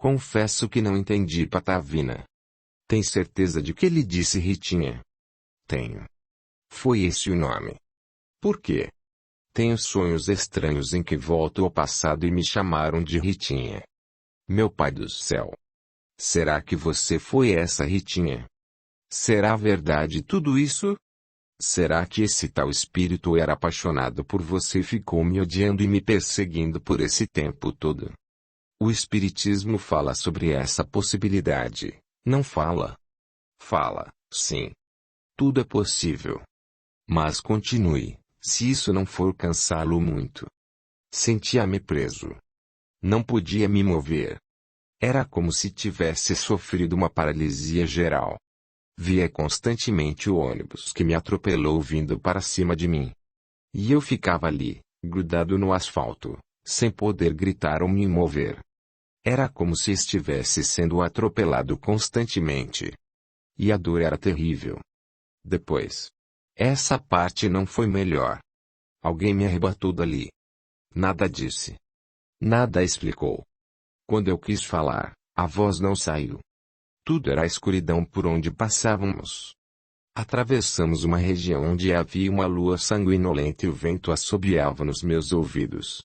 Confesso que não entendi patavina. Tem certeza de que ele disse Ritinha? Tenho. Foi esse o nome. Por quê? Tenho sonhos estranhos em que volto ao passado e me chamaram de Ritinha. Meu pai do céu. Será que você foi essa Ritinha? Será verdade tudo isso? Será que esse tal espírito era apaixonado por você e ficou me odiando e me perseguindo por esse tempo todo? O espiritismo fala sobre essa possibilidade, não fala? Fala, sim. Tudo é possível. Mas continue, se isso não for cansá-lo muito. Sentia-me preso. Não podia me mover. Era como se tivesse sofrido uma paralisia geral. Via constantemente o ônibus que me atropelou vindo para cima de mim. E eu ficava ali, grudado no asfalto, sem poder gritar ou me mover. Era como se estivesse sendo atropelado constantemente. E a dor era terrível. Depois. Essa parte não foi melhor. Alguém me arrebatou dali. Nada disse. Nada explicou. Quando eu quis falar, a voz não saiu. Tudo era a escuridão por onde passávamos. Atravessamos uma região onde havia uma lua sanguinolenta e o vento assobiava nos meus ouvidos.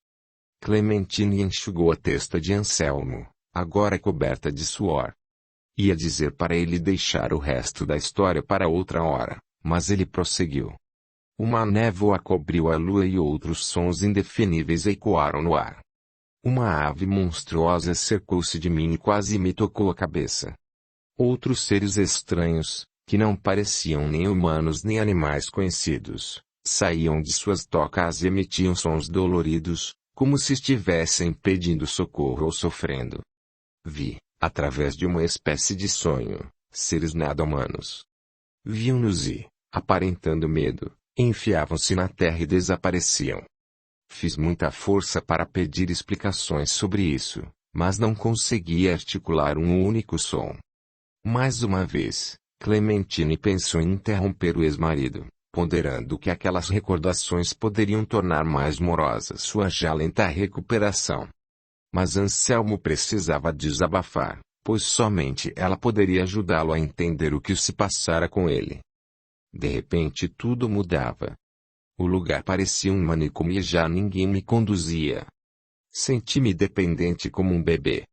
Clementine enxugou a testa de Anselmo, agora coberta de suor. Ia dizer para ele deixar o resto da história para outra hora, mas ele prosseguiu. Uma névoa cobriu a lua e outros sons indefiníveis ecoaram no ar. Uma ave monstruosa cercou-se de mim e quase me tocou a cabeça. Outros seres estranhos, que não pareciam nem humanos nem animais conhecidos, saíam de suas tocas e emitiam sons doloridos, como se estivessem pedindo socorro ou sofrendo. Vi, através de uma espécie de sonho, seres nada humanos. Viam-nos e, aparentando medo, enfiavam-se na terra e desapareciam. Fiz muita força para pedir explicações sobre isso, mas não conseguia articular um único som. Mais uma vez, Clementine pensou em interromper o ex-marido, ponderando que aquelas recordações poderiam tornar mais morosa sua já lenta recuperação. Mas Anselmo precisava desabafar, pois somente ela poderia ajudá-lo a entender o que se passara com ele. De repente tudo mudava. O lugar parecia um manicômio e já ninguém me conduzia. Senti-me dependente como um bebê.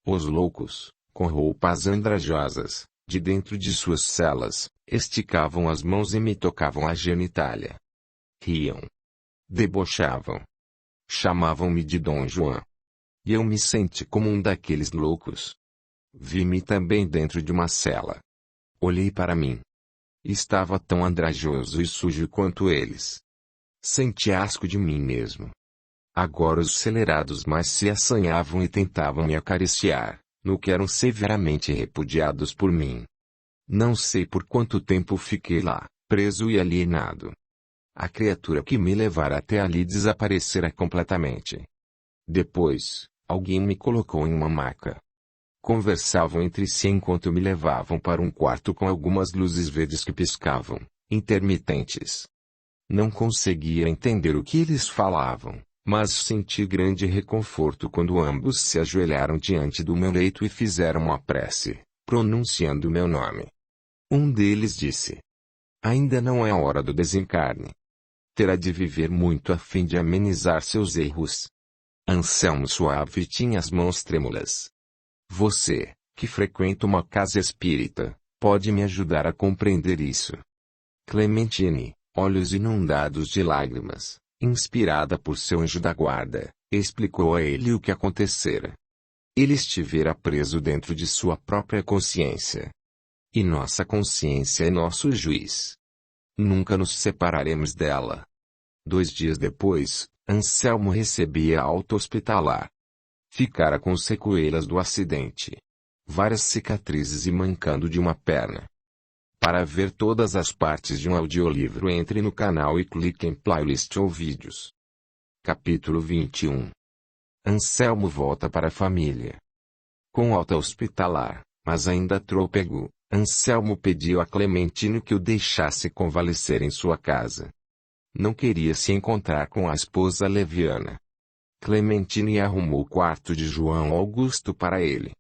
Os loucos, com roupas andrajosas, de dentro de suas celas, esticavam as mãos e me tocavam a genitália. Riam. Debochavam. Chamavam-me de Dom Juan. E eu me senti como um daqueles loucos. Vi-me também dentro de uma cela. Olhei para mim. Estava tão andrajoso e sujo quanto eles. Senti asco de mim mesmo. Agora os celerados mais se assanhavam e tentavam me acariciar, no que eram severamente repudiados por mim. Não sei por quanto tempo fiquei lá, preso e alienado. A criatura que me levara até ali desaparecera completamente. Depois, alguém me colocou em uma maca. Conversavam entre si enquanto me levavam para um quarto com algumas luzes verdes que piscavam, intermitentes. Não conseguia entender o que eles falavam, mas senti grande reconforto quando ambos se ajoelharam diante do meu leito e fizeram uma prece, pronunciando meu nome. Um deles disse: ainda não é a hora do desencarne. Terá de viver muito a fim de amenizar seus erros. Anselmo suave tinha as mãos trêmulas. Você, que frequenta uma casa espírita, pode me ajudar a compreender isso. Clementine, olhos inundados de lágrimas, inspirada por seu anjo da guarda, explicou a ele o que acontecera. Ele estivera preso dentro de sua própria consciência. E nossa consciência é nosso juiz. Nunca nos separaremos dela. 2 dias depois, Anselmo recebia alta hospitalar. Ficara com sequelas do acidente. Várias cicatrizes e mancando de uma perna. Para ver todas as partes de um audiolivro, entre no canal e clique em playlist ou vídeos. Capítulo 21. Anselmo volta para a família. Com alta hospitalar, mas ainda trôpego, Anselmo pediu a Clementine que o deixasse convalescer em sua casa. Não queria se encontrar com a esposa leviana. Clementine arrumou o quarto de João Augusto para ele.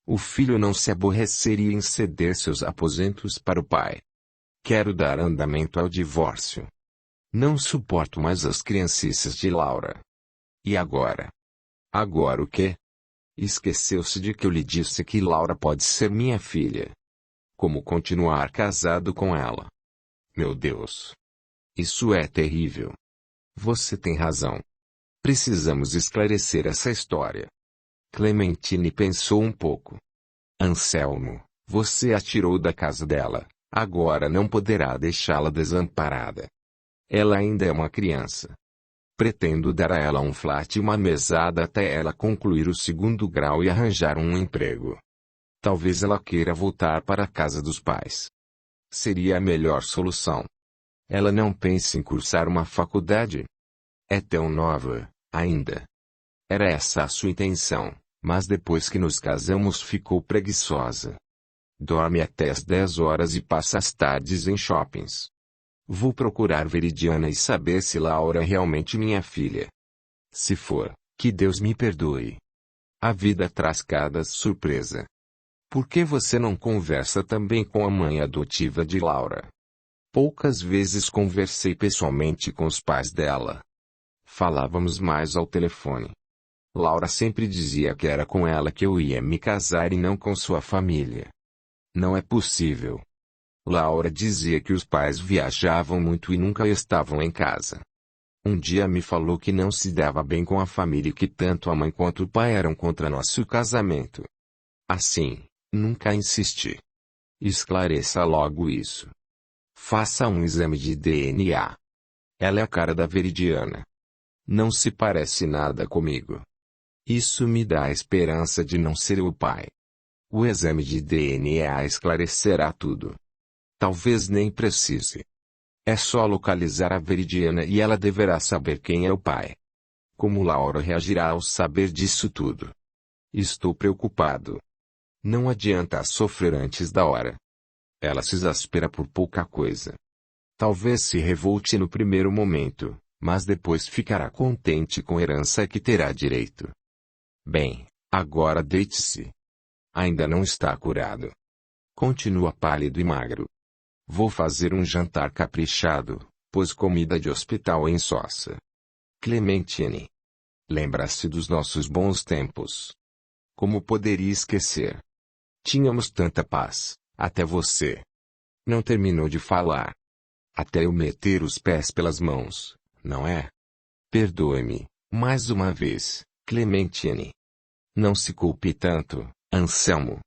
O filho não se aborreceria em ceder seus aposentos para o pai. Quero dar andamento ao divórcio. Não suporto mais as criancices de Laura. E agora? Agora o quê? Esqueceu-se de que eu lhe disse que Laura pode ser minha filha. Como continuar casado com ela? Meu Deus! Isso é terrível. Você tem razão. Precisamos esclarecer essa história. Clementine pensou um pouco. Anselmo, você a tirou da casa dela, agora não poderá deixá-la desamparada. Ela ainda é uma criança. Pretendo dar a ela um flat e uma mesada até ela concluir o 2º grau e arranjar um emprego. Talvez ela queira voltar para a casa dos pais. Seria a melhor solução. Ela não pensa em cursar uma faculdade. É tão nova, ainda. Era essa a sua intenção, mas depois que nos casamos ficou preguiçosa. Dorme até às 10 horas e passa as tardes em shoppings. Vou procurar Veridiana e saber se Laura é realmente minha filha. Se for, que Deus me perdoe. A vida traz cada surpresa. Por que você não conversa também com a mãe adotiva de Laura? Poucas vezes conversei pessoalmente com os pais dela. Falávamos mais ao telefone. Laura sempre dizia que era com ela que eu ia me casar e não com sua família. Não é possível. Laura dizia que os pais viajavam muito e nunca estavam em casa. Um dia me falou que não se dava bem com a família e que tanto a mãe quanto o pai eram contra nosso casamento. Assim, nunca insisti. Esclareça logo isso. Faça um exame de DNA. Ela é a cara da Veridiana. Não se parece nada comigo. Isso me dá a esperança de não ser o pai. O exame de DNA esclarecerá tudo. Talvez nem precise. É só localizar a Veridiana e ela deverá saber quem é o pai. Como Laura reagirá ao saber disso tudo? Estou preocupado. Não adianta sofrer antes da hora. Ela se exaspera por pouca coisa. Talvez se revolte no primeiro momento, mas depois ficará contente com a herança que terá direito. Bem, agora deite-se. Ainda não está curado. Continua pálido e magro. Vou fazer um jantar caprichado, pois comida de hospital ensoça. Clementine. Lembra-se dos nossos bons tempos. Como poderia esquecer? Tínhamos tanta paz, até você. Não terminou de falar. Até eu meter os pés pelas mãos, não é? Perdoe-me, mais uma vez, Clementine. Não se culpe tanto, Anselmo.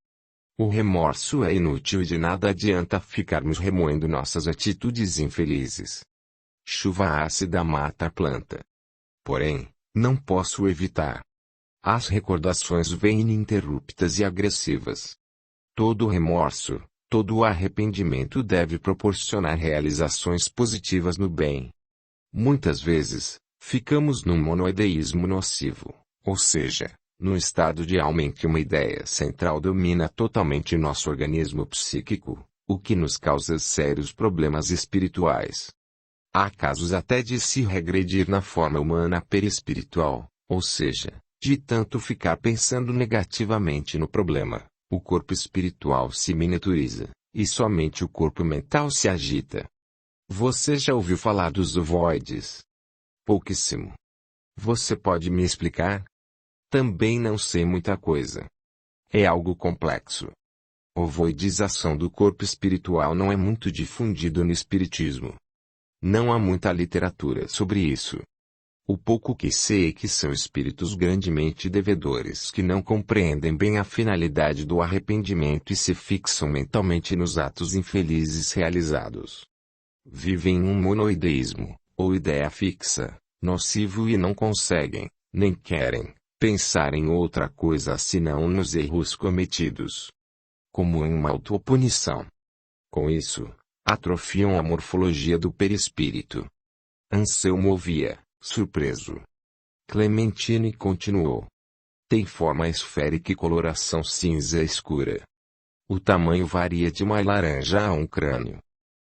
O remorso é inútil e de nada adianta ficarmos remoendo nossas atitudes infelizes. Chuva ácida mata a planta. Porém, não posso evitar. As recordações vêm ininterruptas e agressivas. Todo remorso, todo arrependimento deve proporcionar realizações positivas no bem. Muitas vezes, ficamos num monoideísmo nocivo, ou seja, num estado de alma em que uma ideia central domina totalmente nosso organismo psíquico, o que nos causa sérios problemas espirituais. Há casos até de se regredir na forma humana perispiritual, ou seja, de tanto ficar pensando negativamente no problema, o corpo espiritual se miniaturiza, e somente o corpo mental se agita. Você já ouviu falar dos ovoides? Pouquíssimo. Você pode me explicar? Também não sei muita coisa. É algo complexo. Ovoidização do corpo espiritual não é muito difundido no espiritismo. Não há muita literatura sobre isso. O pouco que sei é que são espíritos grandemente devedores que não compreendem bem a finalidade do arrependimento e se fixam mentalmente nos atos infelizes realizados. Vivem em um monoideísmo, ou ideia fixa, nocivo e não conseguem, nem querem, pensar em outra coisa senão nos erros cometidos. Como em uma autopunição. Com isso, atrofiam a morfologia do perispírito. Anselmo ouvia, surpreso. Clementine continuou. Tem forma esférica e coloração cinza escura. O tamanho varia de uma laranja a um crânio.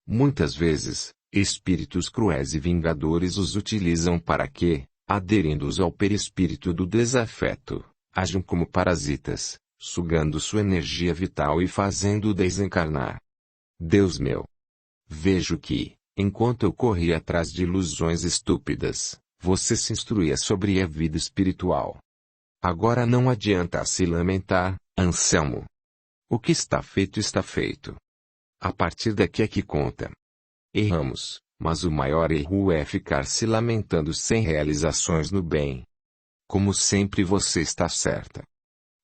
Muitas vezes, espíritos cruéis e vingadores os utilizam para que, aderindo-os ao perispírito do desafeto, ajam como parasitas, sugando sua energia vital e fazendo-o desencarnar. Deus meu! Vejo que, enquanto eu corria atrás de ilusões estúpidas, você se instruía sobre a vida espiritual. Agora não adianta se lamentar, Anselmo. O que está feito está feito. A partir daqui é que conta. Erramos, mas o maior erro é ficar se lamentando sem realizações no bem. Como sempre você está certa.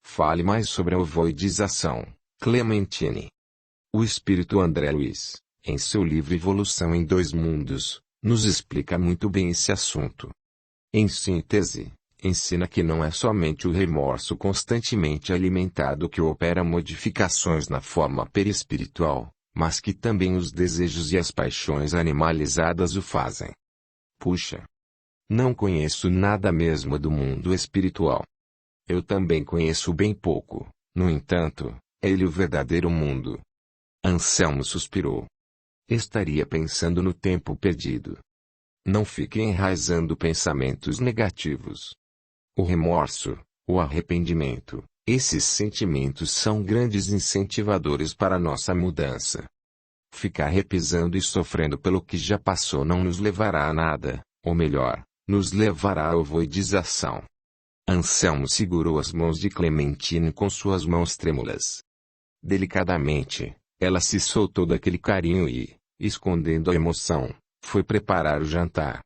Fale mais sobre a ovoidização, Clementine. O espírito André Luiz, em seu livro Evolução em Dois Mundos, nos explica muito bem esse assunto. Em síntese, ensina que não é somente o remorso constantemente alimentado que opera modificações na forma perispiritual, mas que também os desejos e as paixões animalizadas o fazem. Puxa! Não conheço nada mesmo do mundo espiritual. Eu também conheço bem pouco, no entanto, é ele o verdadeiro mundo. Anselmo suspirou. Estaria pensando no tempo perdido. Não fique enraizando pensamentos negativos. O remorso, o arrependimento, esses sentimentos são grandes incentivadores para nossa mudança. Ficar repisando e sofrendo pelo que já passou não nos levará a nada, ou melhor, nos levará à ovoidização. Anselmo segurou as mãos de Clementine com suas mãos trêmulas. Delicadamente, ela se soltou daquele carinho e, escondendo a emoção, foi preparar o jantar.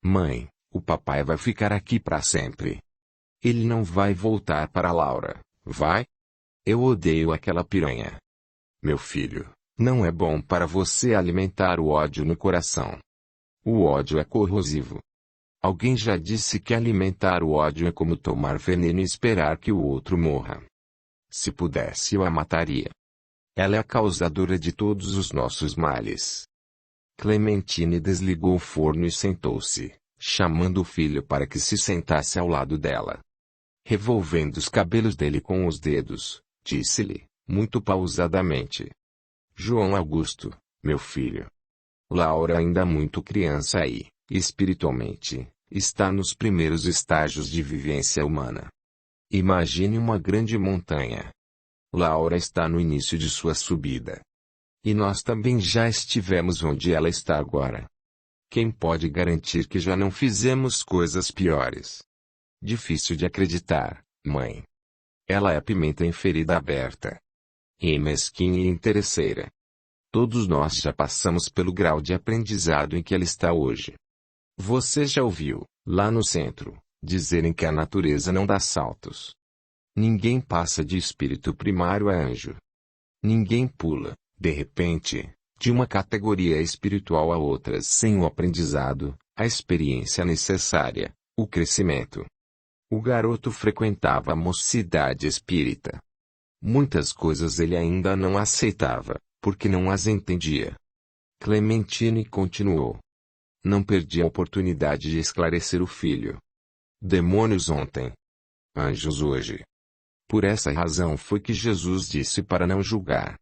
Mãe, o papai vai ficar aqui para sempre. Ele não vai voltar para Laura, vai? Eu odeio aquela piranha. Meu filho, não é bom para você alimentar o ódio no coração. O ódio é corrosivo. Alguém já disse que alimentar o ódio é como tomar veneno e esperar que o outro morra. Se pudesse eu a mataria. Ela é a causadora de todos os nossos males. Clementine desligou o forno e sentou-se, chamando o filho para que se sentasse ao lado dela. Revolvendo os cabelos dele com os dedos, disse-lhe, muito pausadamente: João Augusto, meu filho. Laura ainda muito criança aí, espiritualmente, está nos primeiros estágios de vivência humana. Imagine uma grande montanha. Laura está no início de sua subida. E nós também já estivemos onde ela está agora. Quem pode garantir que já não fizemos coisas piores? Difícil de acreditar, mãe. Ela é pimenta em ferida aberta. E mesquinha e interesseira. Todos nós já passamos pelo grau de aprendizado em que ela está hoje. Você já ouviu, lá no centro, dizerem que a natureza não dá saltos. Ninguém passa de espírito primário a anjo. Ninguém pula, de repente, de uma categoria espiritual a outra sem o aprendizado, a experiência necessária, o crescimento. O garoto frequentava a mocidade espírita. Muitas coisas ele ainda não aceitava, porque não as entendia. Clementine continuou. Não perdi a oportunidade de esclarecer o filho. Demônios ontem. Anjos hoje. Por essa razão foi que Jesus disse para não julgar.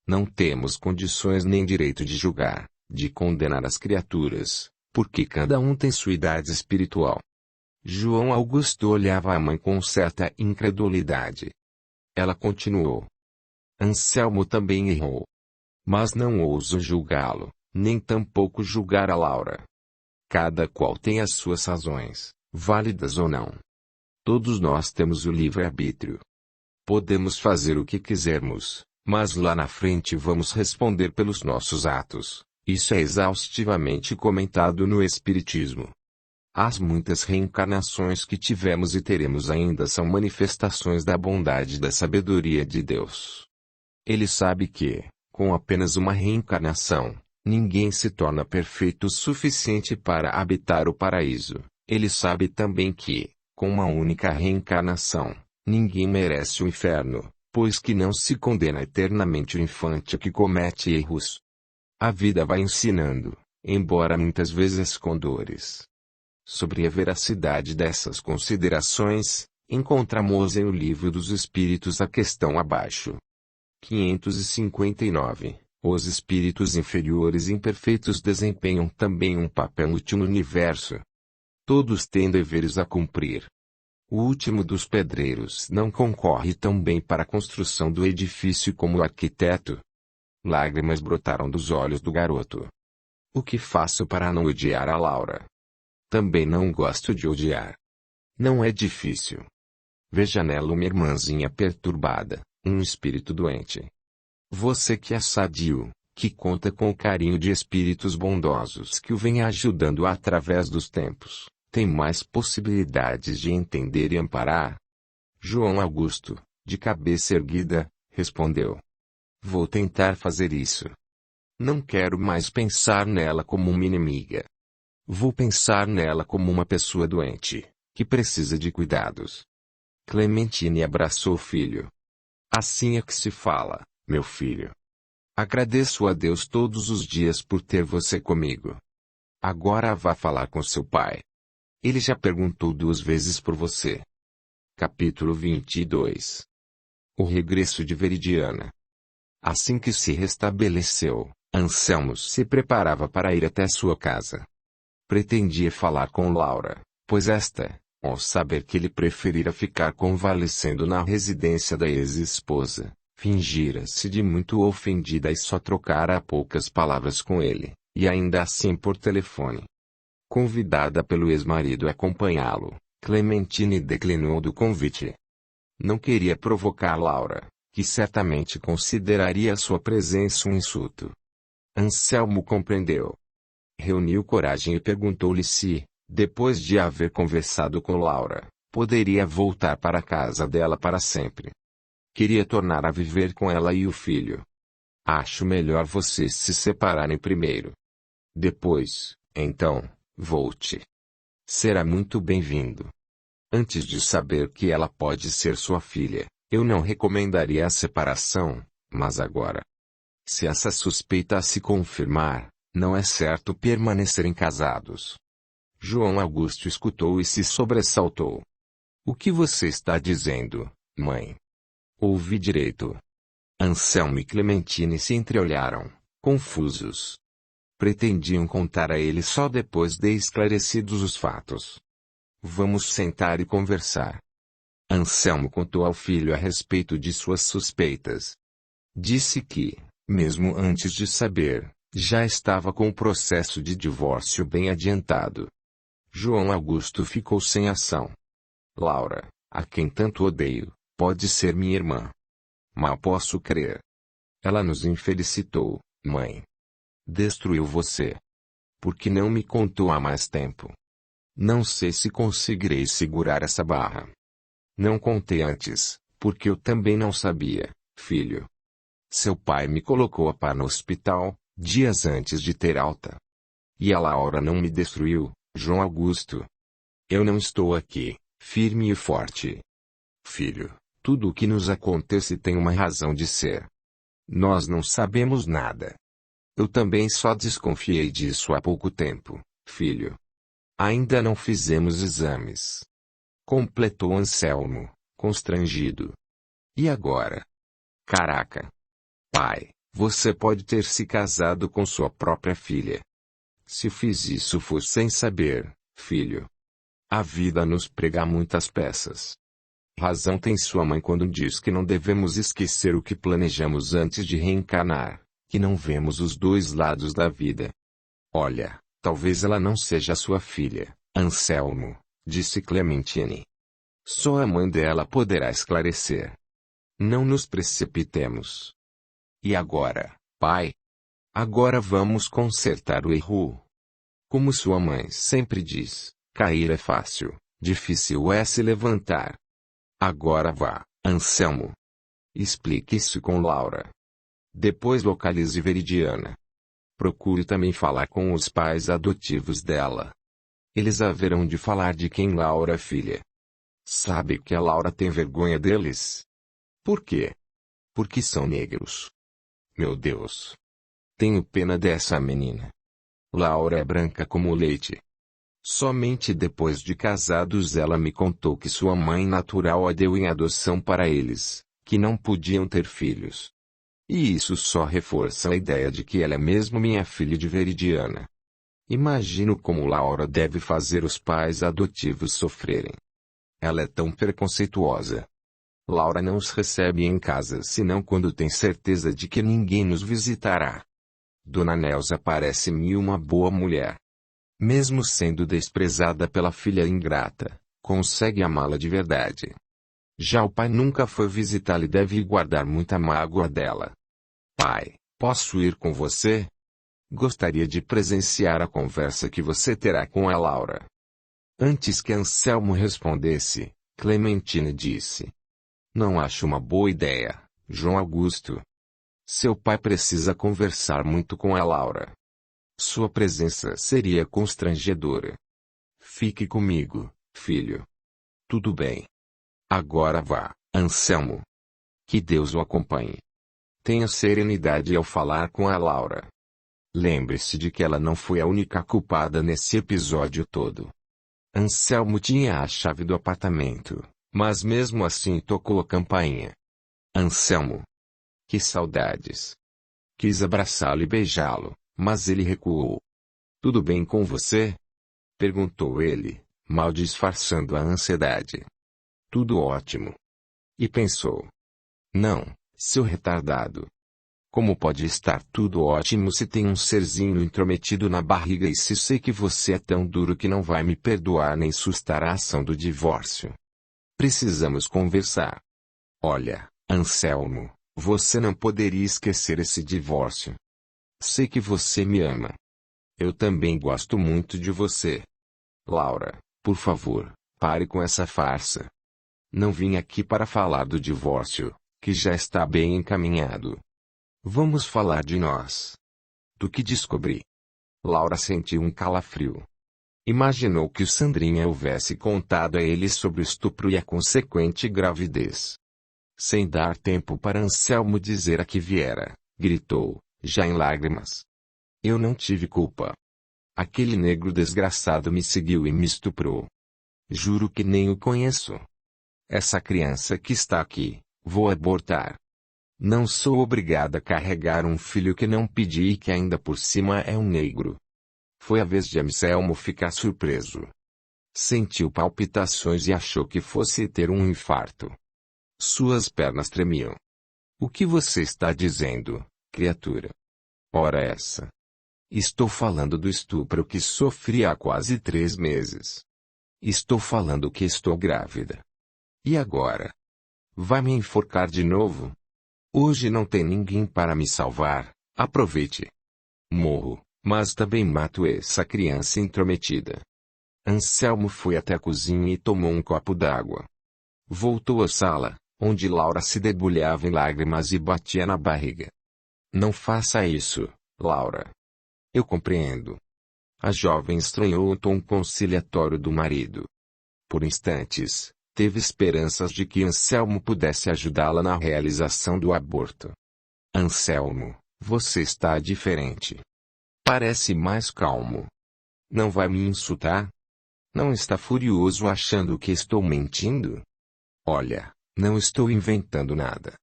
Não temos condições nem direito de julgar, de condenar as criaturas, porque cada um tem sua idade espiritual. João Augusto olhava a mãe com certa incredulidade. Ela continuou. Anselmo também errou. Mas não ouso julgá-lo, nem tampouco julgar a Laura. Cada qual tem as suas razões, válidas ou não. Todos nós temos o livre-arbítrio. Podemos fazer o que quisermos, mas lá na frente vamos responder pelos nossos atos. Isso é exaustivamente comentado no Espiritismo. As muitas reencarnações que tivemos e teremos ainda são manifestações da bondade e da sabedoria de Deus. Ele sabe que, com apenas uma reencarnação, ninguém se torna perfeito o suficiente para habitar o paraíso. Ele sabe também que, com uma única reencarnação, ninguém merece o inferno, pois que não se condena eternamente o infante que comete erros. A vida vai ensinando, embora muitas vezes com dores. Sobre a veracidade dessas considerações, encontramos em O Livro dos Espíritos a questão abaixo. 559. Os espíritos inferiores imperfeitos desempenham também um papel útil no universo. Todos têm deveres a cumprir. O último dos pedreiros não concorre tão bem para a construção do edifício como o arquiteto. Lágrimas brotaram dos olhos do garoto. O que faço para não odiar a Laura? Também não gosto de odiar. Não é difícil. Veja nela uma irmãzinha perturbada, um espírito doente. Você que é sadio, que conta com o carinho de espíritos bondosos que o vem ajudando através dos tempos, tem mais possibilidades de entender e amparar. João Augusto, de cabeça erguida, respondeu. Vou tentar fazer isso. Não quero mais pensar nela como uma inimiga. Vou pensar nela como uma pessoa doente, que precisa de cuidados. Clementine abraçou o filho. Assim é que se fala, meu filho. Agradeço a Deus todos os dias por ter você comigo. Agora vá falar com seu pai. Ele já perguntou 2 vezes por você. Capítulo 22. O regresso de Veridiana. Assim que se restabeleceu, Anselmo se preparava para ir até sua casa. Pretendia falar com Laura, pois esta, ao saber que ele preferira ficar convalescendo na residência da ex-esposa, fingira-se de muito ofendida e só trocara poucas palavras com ele, e ainda assim por telefone. Convidada pelo ex-marido a acompanhá-lo, Clementine declinou do convite. Não queria provocar Laura, que certamente consideraria sua presença um insulto. Anselmo compreendeu. Reuniu coragem e perguntou-lhe se, depois de haver conversado com Laura, poderia voltar para a casa dela para sempre. Queria tornar a viver com ela e o filho. Acho melhor vocês se separarem primeiro. Depois, então, volte. Será muito bem-vindo. Antes de saber que ela pode ser sua filha, eu não recomendaria a separação, mas agora. Se essa suspeita se confirmar, não é certo permanecerem casados. João Augusto escutou e se sobressaltou. O que você está dizendo, mãe? Ouvi direito. Anselmo e Clementine se entreolharam, confusos. Pretendiam contar a ele só depois de esclarecidos os fatos. Vamos sentar e conversar. Anselmo contou ao filho a respeito de suas suspeitas. Disse que, mesmo antes de saber, já estava com o processo de divórcio bem adiantado. João Augusto ficou sem ação. Laura, a quem tanto odeio, pode ser minha irmã. Mal posso crer. Ela nos infelicitou, mãe. Destruiu você. Por que não me contou há mais tempo? Não sei se conseguirei segurar essa barra. Não contei antes, porque eu também não sabia, filho. Seu pai me colocou a par no hospital, dias antes de ter alta. E a Laura não me destruiu, João Augusto. Eu não estou aqui, firme e forte. Filho, tudo o que nos acontece tem uma razão de ser. Nós não sabemos nada. Eu também só desconfiei disso há pouco tempo, filho. Ainda não fizemos exames. Completou Anselmo, constrangido. E agora? Caraca! Pai, você pode ter se casado com sua própria filha. Se fiz isso foi sem saber, filho. A vida nos prega muitas peças. Razão tem sua mãe quando diz que não devemos esquecer o que planejamos antes de reencarnar, que não vemos os 2 lados da vida. Olha, talvez ela não seja sua filha, Anselmo, disse Clementine. Só a mãe dela poderá esclarecer. Não nos precipitemos. E agora, pai? Agora vamos consertar o erro. Como sua mãe sempre diz, cair é fácil, difícil é se levantar. Agora vá, Anselmo. Explique isso com Laura. Depois localize Veridiana. Procure também falar com os pais adotivos dela. Eles haverão de falar de quem Laura é filha. Sabe que a Laura tem vergonha deles? Por quê? Porque são negros. Meu Deus! Tenho pena dessa menina. Laura é branca como o leite. Somente depois de casados ela me contou que sua mãe natural a deu em adoção para eles, que não podiam ter filhos. E isso só reforça a ideia de que ela é mesmo minha filha de Veridiana. Imagino como Laura deve fazer os pais adotivos sofrerem. Ela é tão preconceituosa. Laura não os recebe em casa senão quando tem certeza de que ninguém nos visitará. Dona Nelsa parece-me uma boa mulher. Mesmo sendo desprezada pela filha ingrata, consegue amá-la de verdade. Já o pai nunca foi visitá-la e deve guardar muita mágoa dela. Pai, posso ir com você? Gostaria de presenciar a conversa que você terá com a Laura. Antes que Anselmo respondesse, Clementina disse: Não acho uma boa ideia, João Augusto. Seu pai precisa conversar muito com a Laura. Sua presença seria constrangedora. Fique comigo, filho. Tudo bem. Agora vá, Anselmo. Que Deus o acompanhe. Tenha serenidade ao falar com a Laura. Lembre-se de que ela não foi a única culpada nesse episódio todo. Anselmo tinha a chave do apartamento, mas mesmo assim tocou a campainha. Anselmo. Que saudades. Quis abraçá-lo e beijá-lo, mas ele recuou. Tudo bem com você? Perguntou ele, mal disfarçando a ansiedade. Tudo ótimo. E pensou: Não, seu retardado. Como pode estar tudo ótimo se tem um serzinho intrometido na barriga e se sei que você é tão duro que não vai me perdoar nem sustar a ação do divórcio? Precisamos conversar. Olha, Anselmo, você não poderia esquecer esse divórcio. Sei que você me ama. Eu também gosto muito de você. Laura, por favor, pare com essa farsa. Não vim aqui para falar do divórcio, que já está bem encaminhado. Vamos falar de nós. Do que descobri. Laura sentiu um calafrio. Imaginou que o Sandrinha houvesse contado a ele sobre o estupro e a consequente gravidez. Sem dar tempo para Anselmo dizer a que viera, gritou, já em lágrimas: Eu não tive culpa. Aquele negro desgraçado me seguiu e me estuprou. Juro que nem o conheço. Essa criança que está aqui, vou abortar. Não sou obrigada a carregar um filho que não pedi e que ainda por cima é um negro. Foi a vez de Anselmo ficar surpreso. Sentiu palpitações e achou que fosse ter um infarto. Suas pernas tremiam. O que você está dizendo, criatura? Ora essa. Estou falando do estupro que sofri há quase 3 meses. Estou falando que estou grávida. E agora? Vai me enforcar de novo? Hoje não tem ninguém para me salvar, aproveite. Morro, mas também mato essa criança intrometida. Anselmo foi até a cozinha e tomou um copo d'água. Voltou à sala, onde Laura se debulhava em lágrimas e batia na barriga. Não faça isso, Laura. Eu compreendo. A jovem estranhou o tom conciliatório do marido. Por instantes, teve esperanças de que Anselmo pudesse ajudá-la na realização do aborto. Anselmo, você está diferente. Parece mais calmo. Não vai me insultar? Não está furioso achando que estou mentindo? Olha, não estou inventando nada.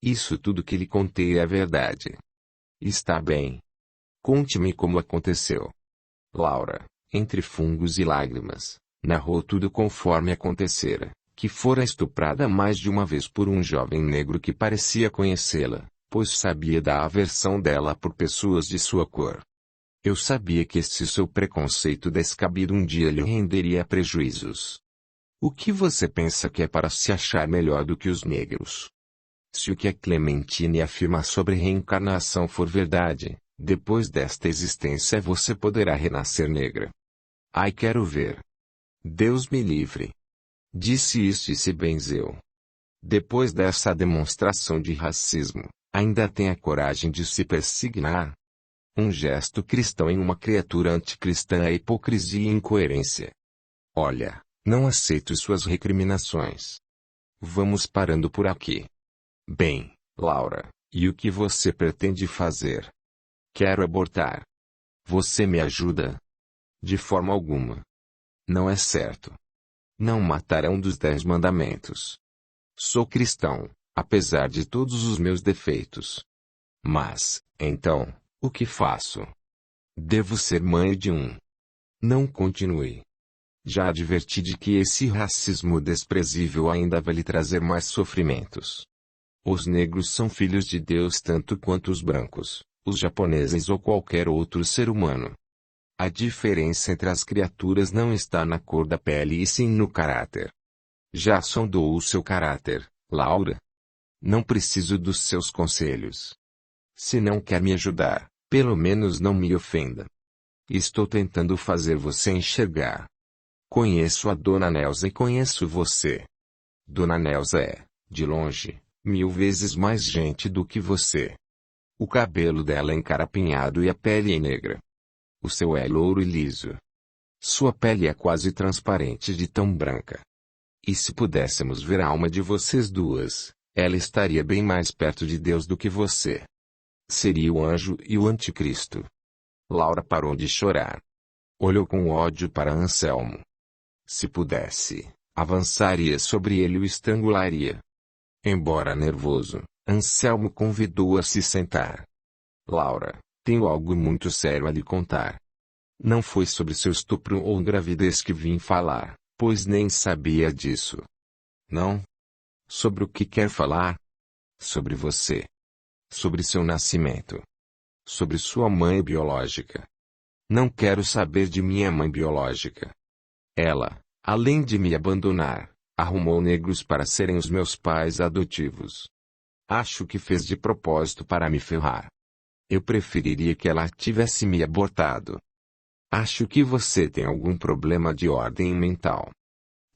Isso tudo que lhe contei é verdade. Está bem. Conte-me como aconteceu. Laura, entre fungos e lágrimas, narrou tudo conforme acontecera, que fora estuprada mais de uma vez por um jovem negro que parecia conhecê-la, pois sabia da aversão dela por pessoas de sua cor. Eu sabia que este seu preconceito descabido um dia lhe renderia prejuízos. O que você pensa que é para se achar melhor do que os negros? Se o que a Clementine afirma sobre reencarnação for verdade, depois desta existência você poderá renascer negra. Ai, quero ver. Deus me livre. Disse isto e se benzeu. Depois dessa demonstração de racismo, ainda tem a coragem de se persignar? Um gesto cristão em uma criatura anticristã é hipocrisia e incoerência. Olha, não aceito suas recriminações. Vamos parando por aqui. Bem, Laura, e o que você pretende fazer? Quero abortar. Você me ajuda? De forma alguma. Não é certo. Não matar é um dos 10 mandamentos. Sou cristão, apesar de todos os meus defeitos. Mas, então, o que faço? Devo ser mãe de um. Não continue. Já adverti de que esse racismo desprezível ainda vai lhe trazer mais sofrimentos. Os negros são filhos de Deus tanto quanto os brancos, os japoneses ou qualquer outro ser humano. A diferença entre as criaturas não está na cor da pele e sim no caráter. Já sondou o seu caráter, Laura? Não preciso dos seus conselhos. Se não quer me ajudar, pelo menos não me ofenda. Estou tentando fazer você enxergar. Conheço a Dona Nelsa e conheço você. Dona Nelsa é, de longe, 1000 vezes mais gente do que você. O cabelo dela é encarapinhado e a pele é negra. O seu é louro e liso. Sua pele é quase transparente de tão branca. E se pudéssemos ver a alma de vocês duas, ela estaria bem mais perto de Deus do que você. Seria o anjo e o anticristo. Laura parou de chorar. Olhou com ódio para Anselmo. Se pudesse, avançaria sobre ele e o estrangularia. Embora nervoso, Anselmo convidou-a a se sentar. Laura, tenho algo muito sério a lhe contar. Não foi sobre seu estupro ou gravidez que vim falar, pois nem sabia disso. Não? Sobre o que quer falar? Sobre você. Sobre seu nascimento. Sobre sua mãe biológica. Não quero saber de minha mãe biológica. Ela, além de me abandonar, arrumou negros para serem os meus pais adotivos. Acho que fez de propósito para me ferrar. Eu preferiria que ela tivesse me abortado. Acho que você tem algum problema de ordem mental.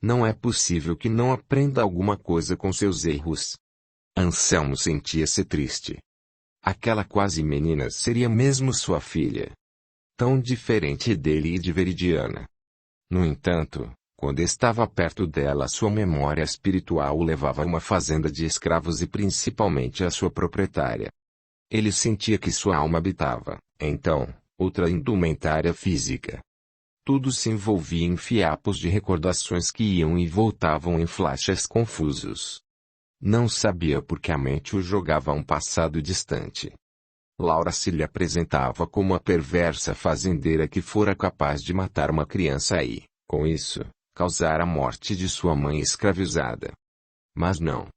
Não é possível que não aprenda alguma coisa com seus erros. Anselmo sentia-se triste. Aquela quase menina seria mesmo sua filha. Tão diferente dele e de Veridiana. No entanto, quando estava perto dela, sua memória espiritual o levava a uma fazenda de escravos e principalmente a sua proprietária. Ele sentia que sua alma habitava, então, outra indumentária física. Tudo se envolvia em fiapos de recordações que iam e voltavam em flashes confusos. Não sabia por que a mente o jogava a um passado distante. Laura se lhe apresentava como a perversa fazendeira que fora capaz de matar uma criança e, com isso, causar a morte de sua mãe escravizada. Mas não.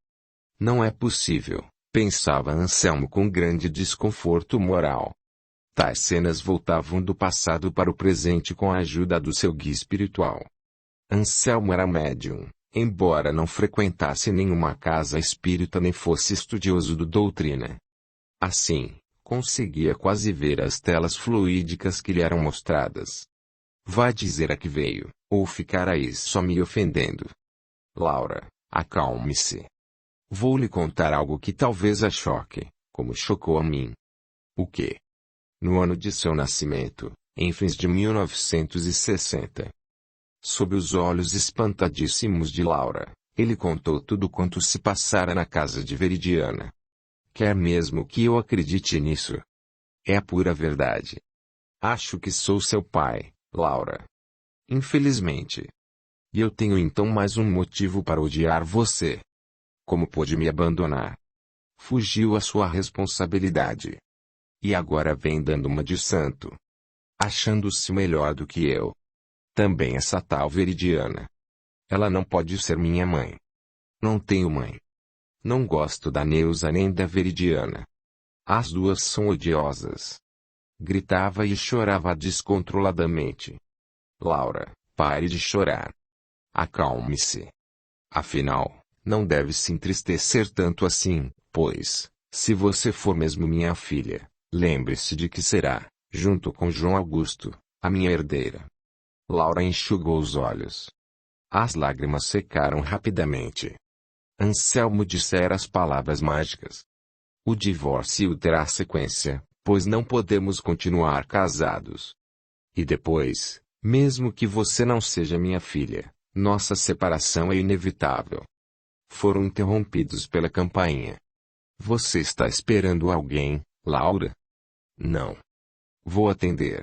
Não é possível, pensava Anselmo com grande desconforto moral. Tais cenas voltavam do passado para o presente com a ajuda do seu guia espiritual. Anselmo era médium, embora não frequentasse nenhuma casa espírita nem fosse estudioso do doutrina. Assim, conseguia quase ver as telas fluídicas que lhe eram mostradas. Vai dizer a que veio, ou ficar aí só me ofendendo. Laura, acalme-se. Vou lhe contar algo que talvez a choque, como chocou a mim. O quê? No ano de seu nascimento, em fins de 1960. Sob os olhos espantadíssimos de Laura, ele contou tudo quanto se passara na casa de Veridiana. Quer mesmo que eu acredite nisso? É a pura verdade. Acho que sou seu pai, Laura. Infelizmente. E eu tenho então mais um motivo para odiar você. Como pôde me abandonar? Fugiu à sua responsabilidade. E agora vem dando uma de santo. Achando-se melhor do que eu. Também essa tal Veridiana. Ela não pode ser minha mãe. Não tenho mãe. Não gosto da Neusa nem da Veridiana. As duas são odiosas. Gritava e chorava descontroladamente. Laura, pare de chorar. Acalme-se. Afinal, não deve se entristecer tanto assim, pois, se você for mesmo minha filha, lembre-se de que será, junto com João Augusto, a minha herdeira. Laura enxugou os olhos. As lágrimas secaram rapidamente. Anselmo dissera as palavras mágicas. O divórcio terá sequência, pois não podemos continuar casados. E depois, mesmo que você não seja minha filha, nossa separação é inevitável. Foram interrompidos pela campainha. Você está esperando alguém, Laura? Não. Vou atender.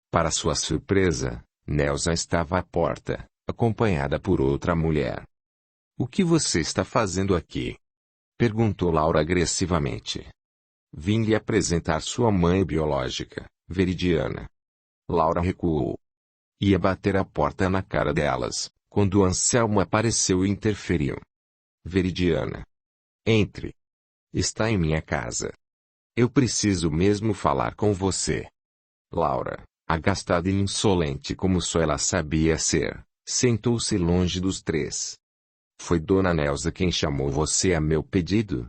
Para sua surpresa, Nelsa estava à porta, acompanhada por outra mulher. O que você está fazendo aqui? Perguntou Laura agressivamente. Vim lhe apresentar sua mãe biológica, Veridiana. Laura recuou. Ia bater a porta na cara delas, quando Anselmo apareceu e interferiu. Veridiana. Entre. Está em minha casa. Eu preciso mesmo falar com você. Laura, agastada e insolente como só ela sabia ser, sentou-se longe dos três. Foi Dona Nelsa quem chamou você a meu pedido?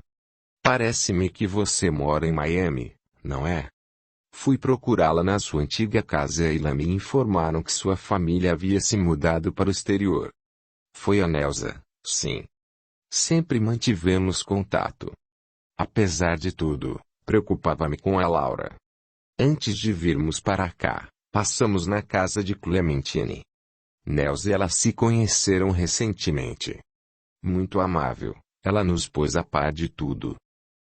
Parece-me que você mora em Miami, não é? Fui procurá-la na sua antiga casa e lá me informaram que sua família havia se mudado para o exterior. Foi a Nelsa, sim. Sempre mantivemos contato. Apesar de tudo, preocupava-me com a Laura. Antes de virmos para cá, passamos na casa de Clementine. Nelsa e ela se conheceram recentemente. Muito amável, ela nos pôs a par de tudo.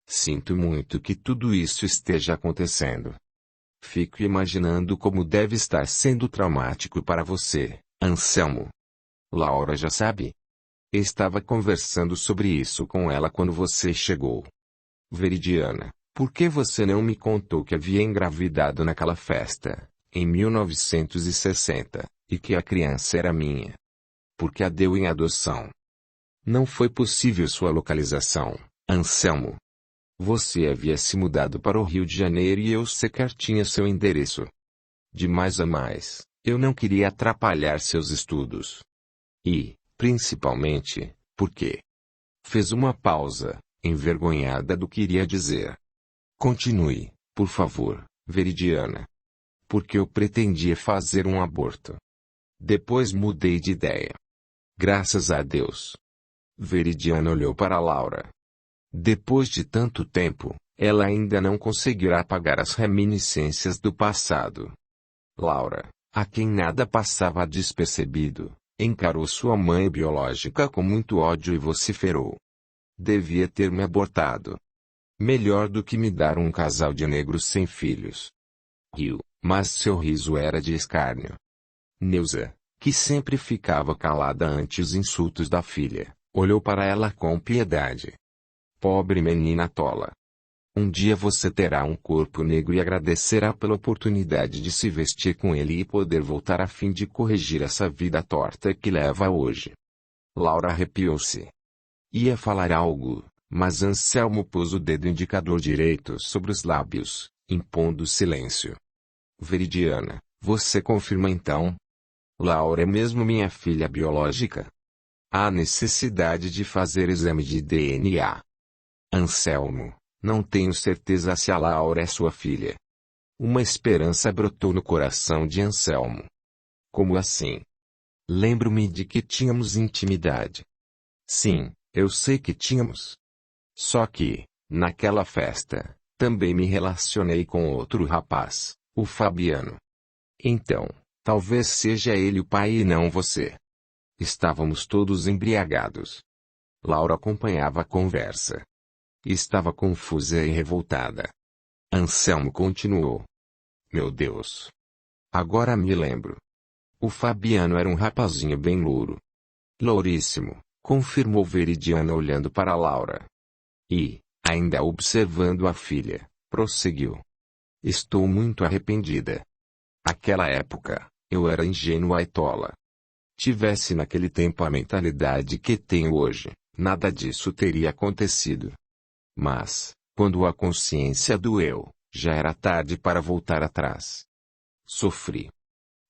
Sinto muito que tudo isso esteja acontecendo. Fico imaginando como deve estar sendo traumático para você, Anselmo. Laura já sabe? Estava conversando sobre isso com ela quando você chegou. Veridiana, por que você não me contou que havia engravidado naquela festa, em 1960, e que a criança era minha? Porque a deu em adoção. Não foi possível sua localização, Anselmo. Você havia se mudado para o Rio de Janeiro e eu sequer tinha seu endereço. De mais a mais, eu não queria atrapalhar seus estudos. E, principalmente, porque... Fez uma pausa, envergonhada do que iria dizer. Continue, por favor, Veridiana. Porque eu pretendia fazer um aborto. Depois mudei de ideia. Graças a Deus. Veridiana olhou para Laura. Depois de tanto tempo, ela ainda não conseguirá apagar as reminiscências do passado. Laura, a quem nada passava despercebido, encarou sua mãe biológica com muito ódio e vociferou. Devia ter me abortado. Melhor do que me dar um casal de negros sem filhos. Riu, mas seu riso era de escárnio. Neuza, que sempre ficava calada ante os insultos da filha, olhou para ela com piedade. Pobre menina tola. Um dia você terá um corpo negro e agradecerá pela oportunidade de se vestir com ele e poder voltar a fim de corrigir essa vida torta que leva hoje. Laura arrepiou-se. Ia falar algo, mas Anselmo pôs o dedo indicador direito sobre os lábios, impondo silêncio. Veridiana, você confirma então? Laura é mesmo minha filha biológica? Há necessidade de fazer exame de DNA. Anselmo, não tenho certeza se a Laura é sua filha. Uma esperança brotou no coração de Anselmo. Como assim? Lembro-me de que tínhamos intimidade. Sim, eu sei que tínhamos. Só que, naquela festa, também me relacionei com outro rapaz, o Fabiano. Então, talvez seja ele o pai e não você. Estávamos todos embriagados. Laura acompanhava a conversa. Estava confusa e revoltada. Anselmo continuou. Meu Deus! Agora me lembro. O Fabiano era um rapazinho bem louro. Louríssimo, confirmou Veridiana olhando para Laura. E, ainda observando a filha, prosseguiu. Estou muito arrependida. Aquela época, eu era ingênua e tola. Tivesse naquele tempo a mentalidade que tenho hoje, nada disso teria acontecido. Mas, quando a consciência doeu, já era tarde para voltar atrás. Sofri.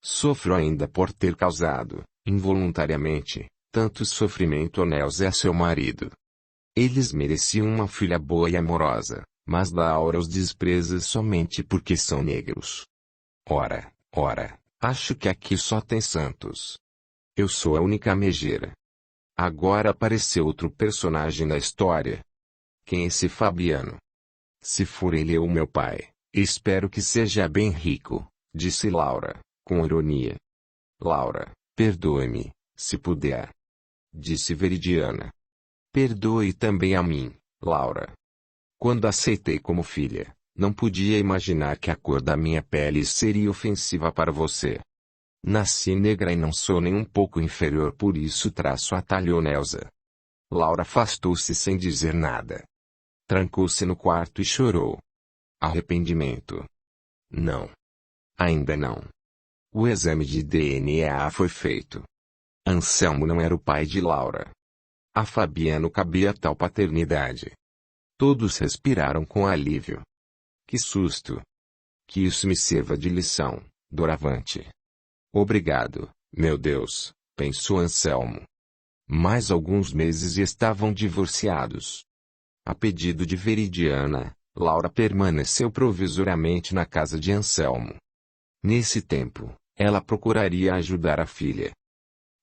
Sofro ainda por ter causado, involuntariamente, tanto sofrimento a Nelsa e a seu marido. Eles mereciam uma filha boa e amorosa, mas Laura os despreza somente porque são negros. Ora, acho que aqui só tem santos. Eu sou a única mejeira. Agora apareceu outro personagem da história. Quem é esse Fabiano? Se for ele ou meu pai, espero que seja bem rico, disse Laura, com ironia. Laura, perdoe-me, se puder. Disse Veridiana. Perdoe também a mim, Laura. Quando aceitei como filha, não podia imaginar que a cor da minha pele seria ofensiva para você. Nasci negra e não sou nem um pouco inferior, por isso atalhou Nelsa. Laura afastou-se sem dizer nada. Trancou-se no quarto e chorou. Arrependimento? Não. Ainda não. O exame de DNA foi feito. Anselmo não era o pai de Laura. A Fabiano cabia tal paternidade. Todos respiraram com alívio. Que susto! Que isso me sirva de lição, doravante. Obrigado, meu Deus, pensou Anselmo. Mais alguns meses e estavam divorciados. A pedido de Veridiana, Laura permaneceu provisoriamente na casa de Anselmo. Nesse tempo, ela procuraria ajudar a filha.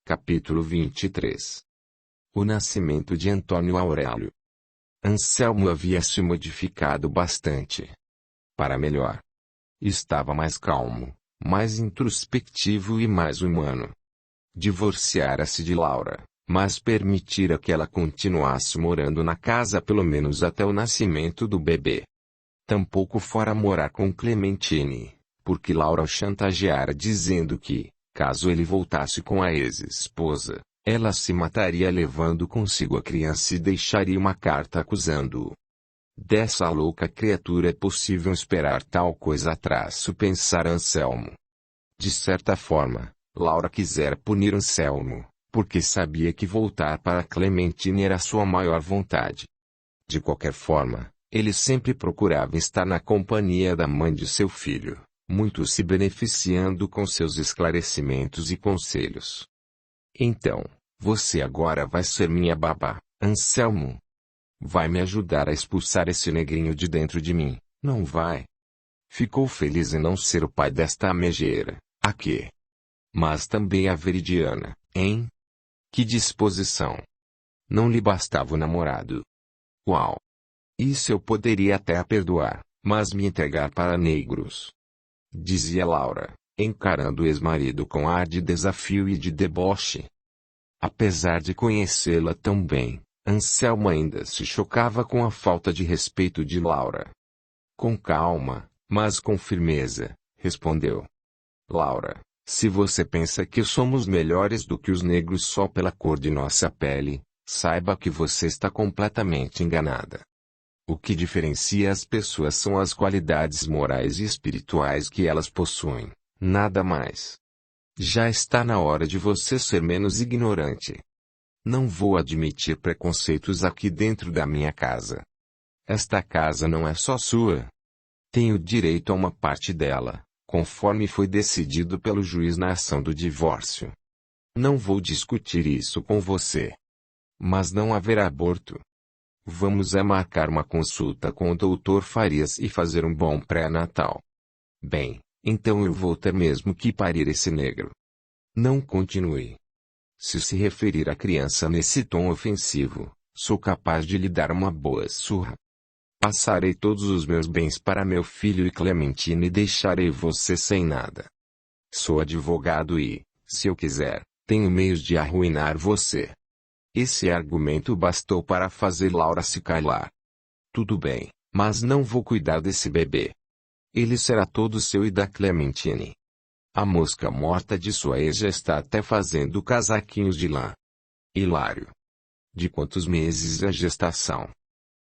Capítulo 23. O nascimento de Antônio Aurélio. Anselmo havia se modificado bastante. Para melhor. Estava mais calmo, mais introspectivo e mais humano. Divorciara-se de Laura, mas permitira que ela continuasse morando na casa pelo menos até o nascimento do bebê. Tampouco fora morar com Clementine, porque Laura o chantageara dizendo que, caso ele voltasse com a ex-esposa, ela se mataria levando consigo a criança e deixaria uma carta acusando-o. Dessa louca criatura é possível esperar tal coisa atrás, pensara Anselmo. De certa forma, Laura quisera punir Anselmo, porque sabia que voltar para Clementine era sua maior vontade. De qualquer forma, ele sempre procurava estar na companhia da mãe de seu filho, muito se beneficiando com seus esclarecimentos e conselhos. Então, você agora vai ser minha babá, Anselmo. Vai me ajudar a expulsar esse negrinho de dentro de mim, não vai? Ficou feliz em não ser o pai desta mejeira, a quê? Mas também a Veridiana, hein? Que disposição! Não lhe bastava o namorado. Uau! Isso eu poderia até a perdoar, mas me entregar para negros. Dizia Laura, encarando o ex-marido com ar de desafio e de deboche. Apesar de conhecê-la tão bem, Anselmo ainda se chocava com a falta de respeito de Laura. Com calma, mas com firmeza, respondeu. Laura, se você pensa que somos melhores do que os negros só pela cor de nossa pele, saiba que você está completamente enganada. O que diferencia as pessoas são as qualidades morais e espirituais que elas possuem, nada mais. Já está na hora de você ser menos ignorante. Não vou admitir preconceitos aqui dentro da minha casa. Esta casa não é só sua. Tenho direito a uma parte dela, conforme foi decidido pelo juiz na ação do divórcio. Não vou discutir isso com você. Mas não haverá aborto. Vamos marcar uma consulta com o Dr. Farias e fazer um bom pré-natal. Bem, então eu vou ter mesmo que parir esse negro. Não continue. Se referir à criança nesse tom ofensivo, sou capaz de lhe dar uma boa surra. Passarei todos os meus bens para meu filho e Clementine e deixarei você sem nada. Sou advogado e, se eu quiser, tenho meios de arruinar você. Esse argumento bastou para fazer Laura se calar. Tudo bem, mas não vou cuidar desse bebê. Ele será todo seu e da Clementine. A mosca morta de sua ex já está até fazendo casaquinhos de lã. Hilário. De quantos meses a gestação?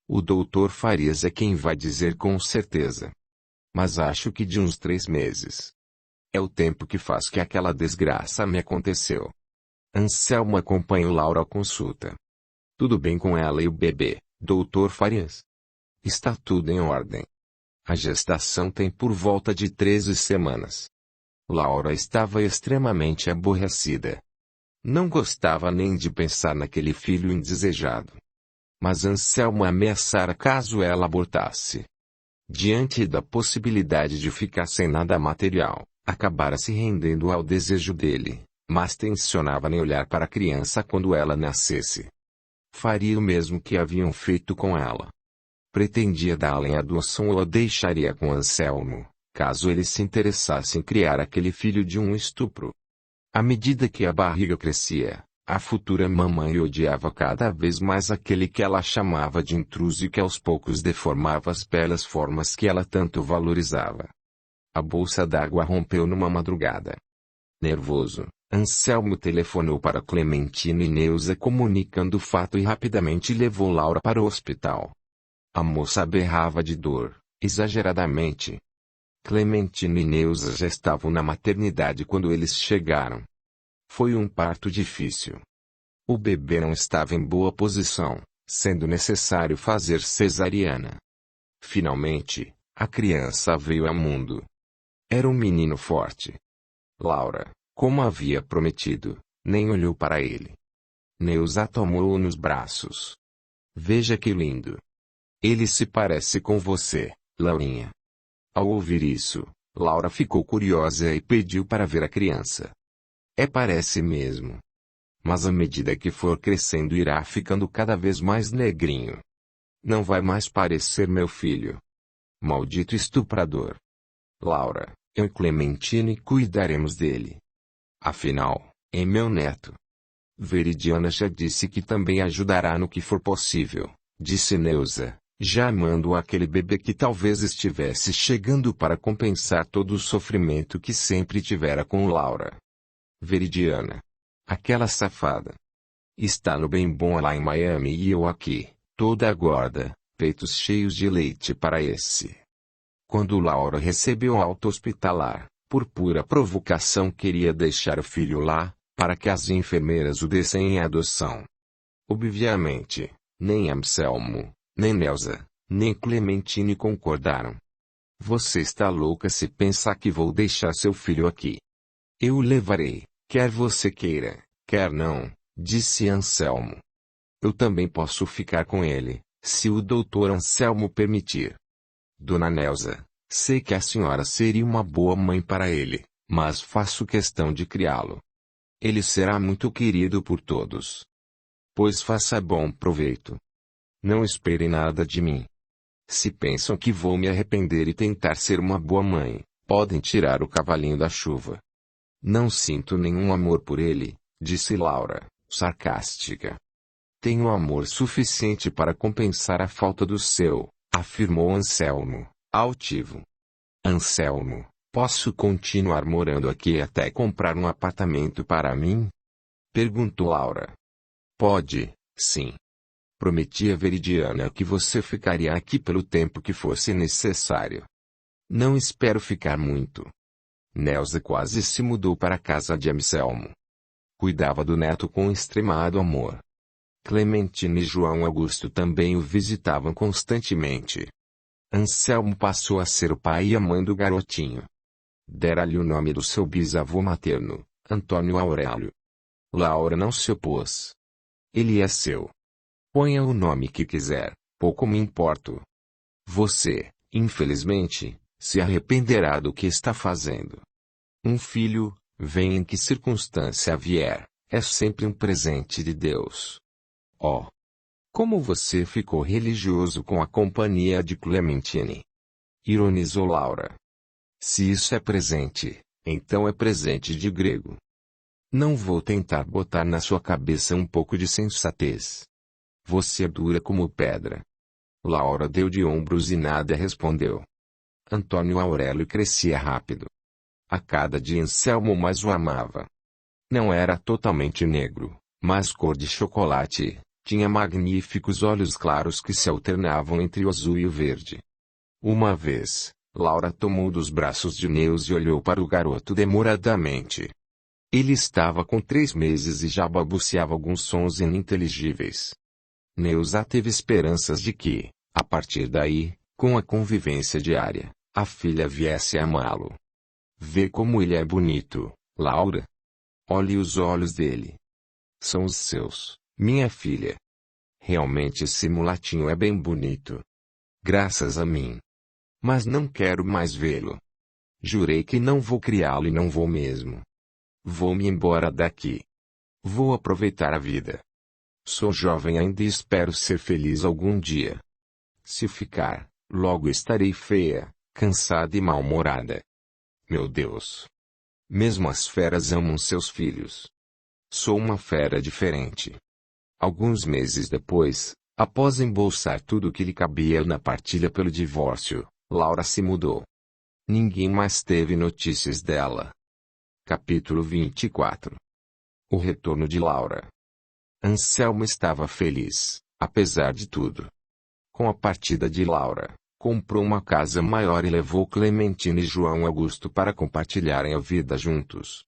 O Dr. Farias é quem vai dizer com certeza. Mas acho que de uns 3 meses. É o tempo que faz que aquela desgraça me aconteceu. Anselmo acompanhou Laura à consulta. Tudo bem com ela e o bebê, Dr. Farias? Está tudo em ordem. A gestação tem por volta de 13 semanas. Laura estava extremamente aborrecida. Não gostava nem de pensar naquele filho indesejado. Mas Anselmo ameaçara caso ela abortasse. Diante da possibilidade de ficar sem nada material, acabara se rendendo ao desejo dele, mas tensionava nem olhar para a criança quando ela nascesse. Faria o mesmo que haviam feito com ela. Pretendia dá-la em adoção ou a deixaria com Anselmo, caso ele se interessasse em criar aquele filho de um estupro. À medida que a barriga crescia, a futura mamãe odiava cada vez mais aquele que ela chamava de intruso e que aos poucos deformava as belas formas que ela tanto valorizava. A bolsa d'água rompeu numa madrugada. Nervoso, Anselmo telefonou para Clementina e Neuza comunicando o fato e rapidamente levou Laura para o hospital. A moça berrava de dor, exageradamente. Clementina e Neuza já estavam na maternidade quando eles chegaram. Foi um parto difícil. O bebê não estava em boa posição, sendo necessário fazer cesariana. Finalmente, a criança veio ao mundo. Era um menino forte. Laura, como havia prometido, nem olhou para ele. Neuza tomou-o nos braços. Veja que lindo. Ele se parece com você, Laurinha. Ao ouvir isso, Laura ficou curiosa e pediu para ver a criança. Parece mesmo. Mas à medida que for crescendo irá ficando cada vez mais negrinho. Não vai mais parecer meu filho. Maldito estuprador. Laura, eu e Clementine cuidaremos dele. Afinal, é meu neto. Veridiana já disse que também ajudará no que for possível, disse Neuza, já amando aquele bebê que talvez estivesse chegando para compensar todo o sofrimento que sempre tivera com Laura. Veridiana. Aquela safada. Está no bem bom lá em Miami e eu aqui, toda gorda, peitos cheios de leite para esse. Quando Laura recebeu alta hospitalar, por pura provocação queria deixar o filho lá, para que as enfermeiras o dessem em adoção. Obviamente, nem Anselmo, nem Neuza, nem Clementine concordaram. Você está louca se pensar que vou deixar seu filho aqui. Eu o levarei, quer você queira, quer não, disse Anselmo. Eu também posso ficar com ele, se o doutor Anselmo permitir. Dona Neuza, sei que a senhora seria uma boa mãe para ele, mas faço questão de criá-lo. Ele será muito querido por todos. Pois faça bom proveito. Não espere nada de mim. Se pensam que vou me arrepender e tentar ser uma boa mãe, podem tirar o cavalinho da chuva. Não sinto nenhum amor por ele, disse Laura, sarcástica. Tenho amor suficiente para compensar a falta do seu, afirmou Anselmo, altivo. Anselmo, posso continuar morando aqui até comprar um apartamento para mim? Perguntou Laura. Pode, sim. Prometi a Veridiana que você ficaria aqui pelo tempo que fosse necessário. Não espero ficar muito. Neuza quase se mudou para a casa de Anselmo. Cuidava do neto com extremado amor. Clementine e João Augusto também o visitavam constantemente. Anselmo passou a ser o pai e a mãe do garotinho. Dera-lhe o nome do seu bisavô materno, Antônio Aurélio. Laura não se opôs. Ele é seu. Ponha o nome que quiser, pouco me importo. Você, infelizmente, se arrependerá do que está fazendo. Um filho, venha em que circunstância vier, é sempre um presente de Deus. Oh! Como você ficou religioso com a companhia de Clementine! Ironizou Laura. Se isso é presente, então é presente de grego. Não vou tentar botar na sua cabeça um pouco de sensatez. Você é dura como pedra. Laura deu de ombros e nada respondeu. Antônio Aurélio crescia rápido. A cada dia Anselmo mais o amava. Não era totalmente negro, mas cor de chocolate, tinha magníficos olhos claros que se alternavam entre o azul e o verde. Uma vez, Laura tomou dos braços de Neuza e olhou para o garoto demoradamente. Ele estava com 3 meses e já balbuciava alguns sons ininteligíveis. Neuza teve esperanças de que, a partir daí, com a convivência diária, a filha viesse a amá-lo. Vê como ele é bonito, Laura. Olhe os olhos dele. São os seus, minha filha. Realmente esse mulatinho é bem bonito. Graças a mim. Mas não quero mais vê-lo. Jurei que não vou criá-lo e não vou mesmo. Vou-me embora daqui. Vou aproveitar a vida. Sou jovem ainda e espero ser feliz algum dia. Se ficar, logo estarei feia, cansada e mal-humorada. Meu Deus! Mesmo as feras amam seus filhos. Sou uma fera diferente. Alguns meses depois, após embolsar tudo o que lhe cabia na partilha pelo divórcio, Laura se mudou. Ninguém mais teve notícias dela. Capítulo 24. O retorno de Laura. Anselmo estava feliz, apesar de tudo. Com a partida de Laura, comprou uma casa maior e levou Clementina e João Augusto para compartilharem a vida juntos.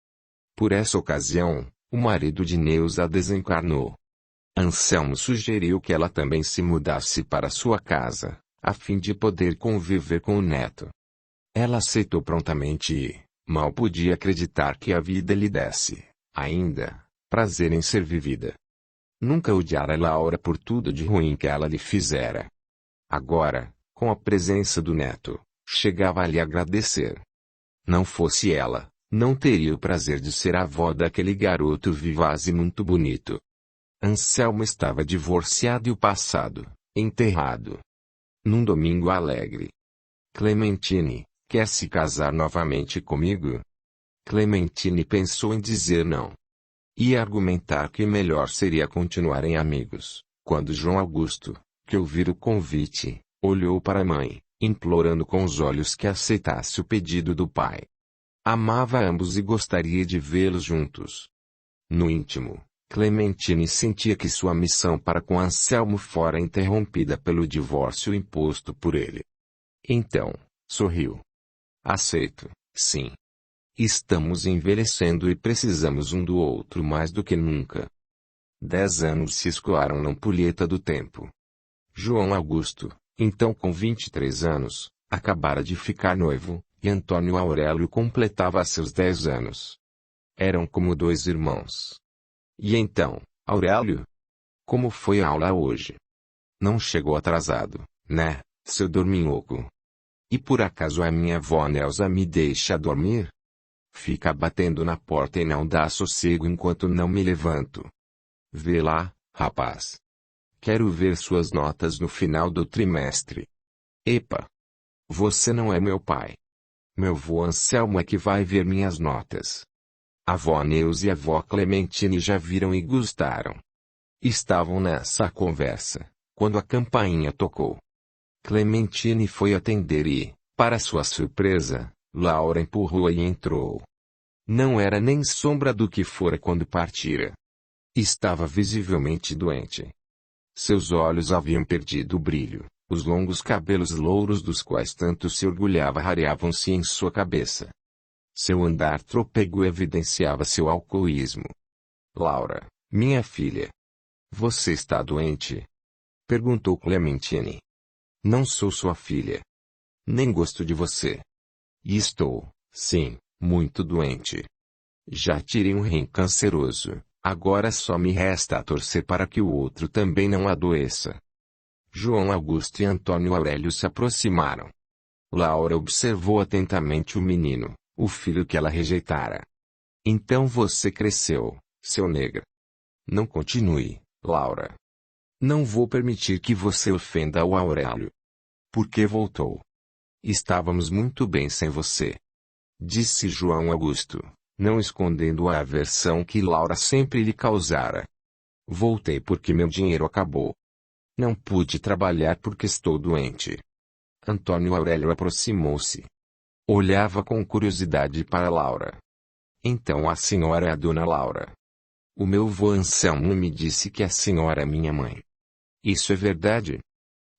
Por essa ocasião, o marido de Neuza desencarnou. Anselmo sugeriu que ela também se mudasse para sua casa, a fim de poder conviver com o neto. Ela aceitou prontamente e, mal podia acreditar que a vida lhe desse, ainda, prazer em ser vivida. Nunca odiara Laura por tudo de ruim que ela lhe fizera. Agora, com a presença do neto, chegava a lhe agradecer. Não fosse ela, não teria o prazer de ser avó daquele garoto vivaz e muito bonito. Anselmo estava divorciado e o passado, enterrado. Num domingo alegre. Clementine, quer se casar novamente comigo? Clementine pensou em dizer não. Ia argumentar que melhor seria continuarem amigos, quando João Augusto, que ouvira o convite, olhou para a mãe, implorando com os olhos que aceitasse o pedido do pai. Amava ambos e gostaria de vê-los juntos. No íntimo, Clementine sentia que sua missão para com Anselmo fora interrompida pelo divórcio imposto por ele. Então, sorriu. Aceito, sim. Estamos envelhecendo e precisamos um do outro mais do que nunca. 10 anos se escoaram na ampulheta do tempo. João Augusto, então com 23 anos, acabara de ficar noivo, e Antônio Aurélio completava seus 10 anos. Eram como dois irmãos. E então, Aurélio? Como foi a aula hoje? Não chegou atrasado, né, seu dorminhoco? E por acaso a minha avó Neuza me deixa dormir? Fica batendo na porta e não dá sossego enquanto não me levanto. Vê lá, rapaz. Quero ver suas notas no final do trimestre. Epa! Você não é meu pai. Meu vô Anselmo é que vai ver minhas notas. A avó Neuza e a avó Clementine já viram e gostaram. Estavam nessa conversa, quando a campainha tocou. Clementine foi atender e, para sua surpresa, Laura empurrou e entrou. Não era nem sombra do que fora quando partira. Estava visivelmente doente. Seus olhos haviam perdido o brilho, os longos cabelos louros dos quais tanto se orgulhava rareavam-se em sua cabeça. Seu andar trôpego evidenciava seu alcooísmo. Laura, minha filha. Você está doente? Perguntou Clementine. Não sou sua filha. Nem gosto de você. E estou, sim, muito doente. Já tirei um rim canceroso, agora só me resta torcer para que o outro também não adoeça. João Augusto e Antônio Aurélio se aproximaram. Laura observou atentamente o menino, o filho que ela rejeitara. Então você cresceu, seu negro. Não continue, Laura. Não vou permitir que você ofenda o Aurélio. Por que voltou? Estávamos muito bem sem você. Disse João Augusto, não escondendo a aversão que Laura sempre lhe causara. Voltei porque meu dinheiro acabou. Não pude trabalhar porque estou doente. Antônio Aurélio aproximou-se. Olhava com curiosidade para Laura. Então a senhora é a dona Laura. O meu vô Anselmo me disse que a senhora é minha mãe. Isso é verdade?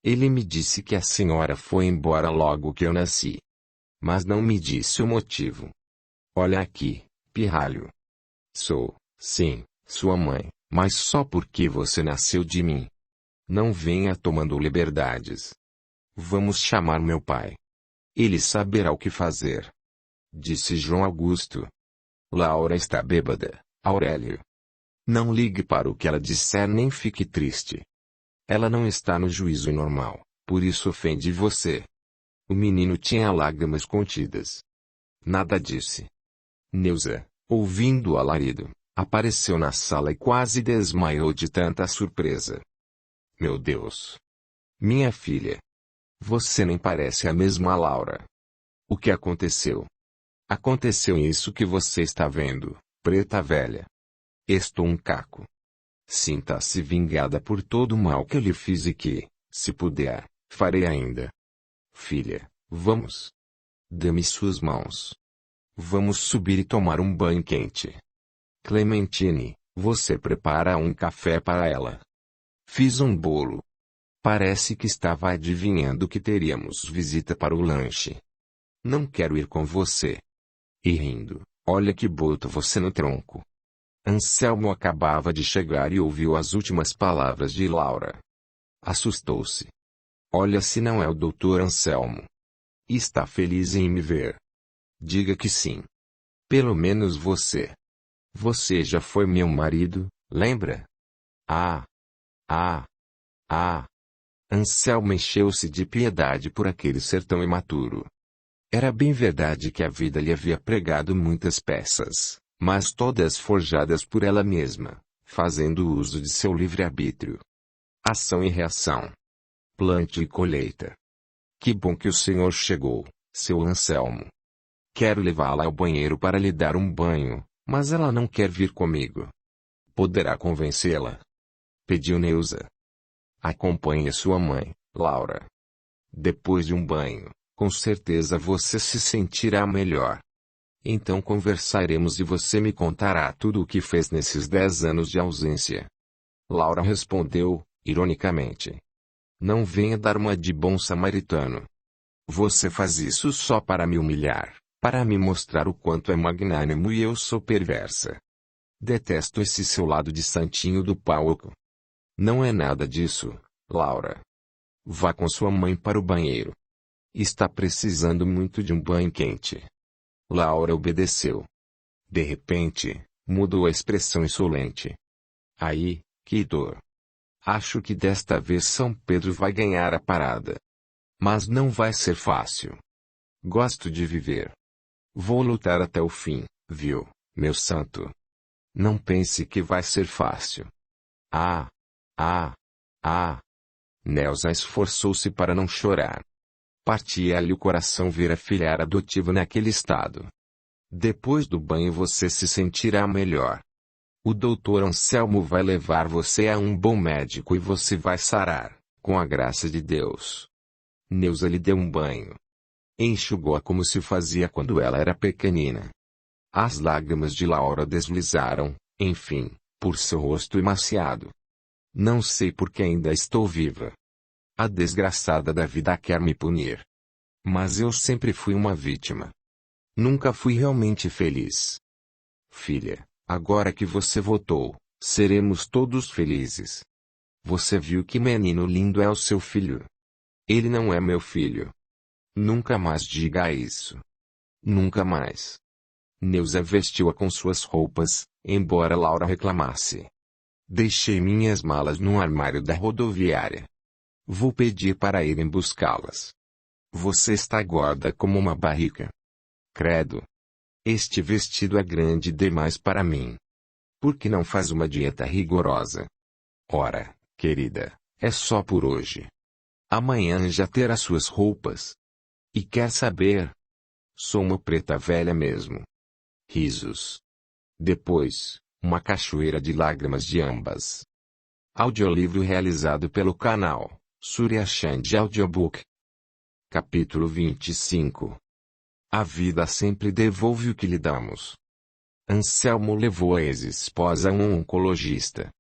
Ele me disse que a senhora foi embora logo que eu nasci. Mas não me disse o motivo. Olha aqui, pirralho. Sou, sim, sua mãe, mas só porque você nasceu de mim. Não venha tomando liberdades. Vamos chamar meu pai. Ele saberá o que fazer. Disse João Augusto. Laura está bêbada, Aurélio. Não ligue para o que ela disser nem fique triste. Ela não está no juízo normal, por isso ofende você. O menino tinha lágrimas contidas. Nada disse. Neuza, ouvindo o alarido, apareceu na sala e quase desmaiou de tanta surpresa. Meu Deus! Minha filha! Você nem parece a mesma Laura. O que aconteceu? Aconteceu isso que você está vendo, preta velha. Estou um caco. Sinta-se vingada por todo o mal que eu lhe fiz e que, se puder, farei ainda. Filha, vamos. Dê-me suas mãos. Vamos subir e tomar um banho quente. Clementine, você prepara um café para ela. Fiz um bolo. Parece que estava adivinhando que teríamos visita para o lanche. Não quero ir com você. E rindo, olha que boto você no tronco. Anselmo acabava de chegar e ouviu as últimas palavras de Laura. Assustou-se. Olha se não é o doutor Anselmo. Está feliz em me ver. Diga que sim. Pelo menos você. Você já foi meu marido, lembra? Ah! Ah! Ah! Anselmo encheu-se de piedade por aquele ser tão imaturo. Era bem verdade que a vida lhe havia pregado muitas peças, mas todas forjadas por ela mesma, fazendo uso de seu livre-arbítrio. Ação e reação. Plantio e colheita. Que bom que o senhor chegou, seu Anselmo. Quero levá-la ao banheiro para lhe dar um banho, mas ela não quer vir comigo. Poderá convencê-la? Pediu Neuza. Acompanhe sua mãe, Laura. Depois de um banho, com certeza você se sentirá melhor. Então conversaremos e você me contará tudo o que fez nesses 10 anos de ausência. Laura respondeu, ironicamente. Não venha dar uma de bom samaritano. Você faz isso só para me humilhar, para me mostrar o quanto é magnânimo e eu sou perversa. Detesto esse seu lado de santinho do palco. Não é nada disso, Laura. Vá com sua mãe para o banheiro. Está precisando muito de um banho quente. Laura obedeceu. De repente, mudou a expressão insolente. Aí, que dor. Acho que desta vez São Pedro vai ganhar a parada. Mas não vai ser fácil. Gosto de viver. Vou lutar até o fim, viu, meu santo? Não pense que vai ser fácil. Ah! Ah! Ah! Neuza esforçou-se para não chorar. Partia-lhe o coração ver a filha adotiva naquele estado. Depois do banho você se sentirá melhor. O doutor Anselmo vai levar você a um bom médico e você vai sarar, com a graça de Deus. Neuza lhe deu um banho. Enxugou-a como se fazia quando ela era pequenina. As lágrimas de Laura deslizaram, enfim, por seu rosto emaciado. Não sei por que ainda estou viva. A desgraçada da vida quer me punir. Mas eu sempre fui uma vítima. Nunca fui realmente feliz. Filha, agora que você voltou, seremos todos felizes. Você viu que menino lindo é o seu filho? Ele não é meu filho. Nunca mais diga isso. Nunca mais. Neuza vestiu-a com suas roupas, embora Laura reclamasse. Deixei minhas malas no armário da rodoviária. Vou pedir para irem buscá-las. Você está gorda como uma barrica. Credo. Este vestido é grande demais para mim. Por que não faz uma dieta rigorosa? Ora, querida, é só por hoje. Amanhã já terá suas roupas. E quer saber? Sou uma preta velha mesmo. Risos. Depois, uma cachoeira de lágrimas de ambas. Audiolivro realizado pelo canal Surya Chand Audiobook. Capítulo 25. A vida sempre devolve o que lhe damos. Anselmo levou a ex-esposa a um oncologista.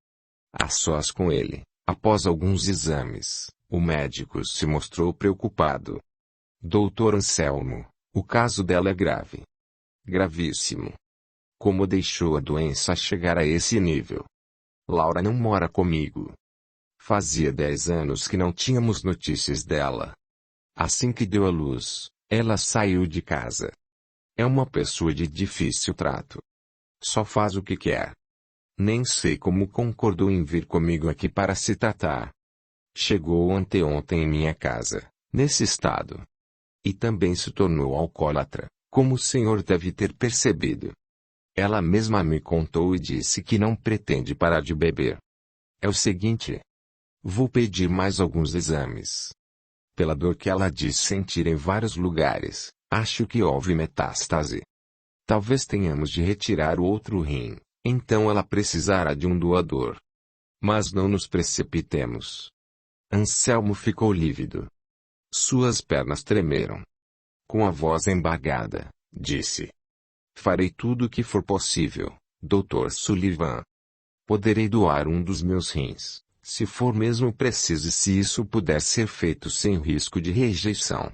A sós com ele, após alguns exames, o médico se mostrou preocupado. Doutor Anselmo, o caso dela é grave. Gravíssimo. Como deixou a doença chegar a esse nível? Laura não mora comigo. Fazia 10 anos que não tínhamos notícias dela. Assim que deu à luz, ela saiu de casa. É uma pessoa de difícil trato. Só faz o que quer. Nem sei como concordou em vir comigo aqui para se tratar. Chegou anteontem em minha casa, nesse estado. E também se tornou alcoólatra, como o senhor deve ter percebido. Ela mesma me contou e disse que não pretende parar de beber. É o seguinte. Vou pedir mais alguns exames. Pela dor que ela diz sentir em vários lugares, acho que houve metástase. Talvez tenhamos de retirar o outro rim, então ela precisará de um doador. Mas não nos precipitemos. Anselmo ficou lívido. Suas pernas tremeram. Com a voz embargada, disse. Farei tudo o que for possível, Dr. Sullivan. Poderei doar um dos meus rins, se for mesmo preciso e se isso puder ser feito sem risco de rejeição.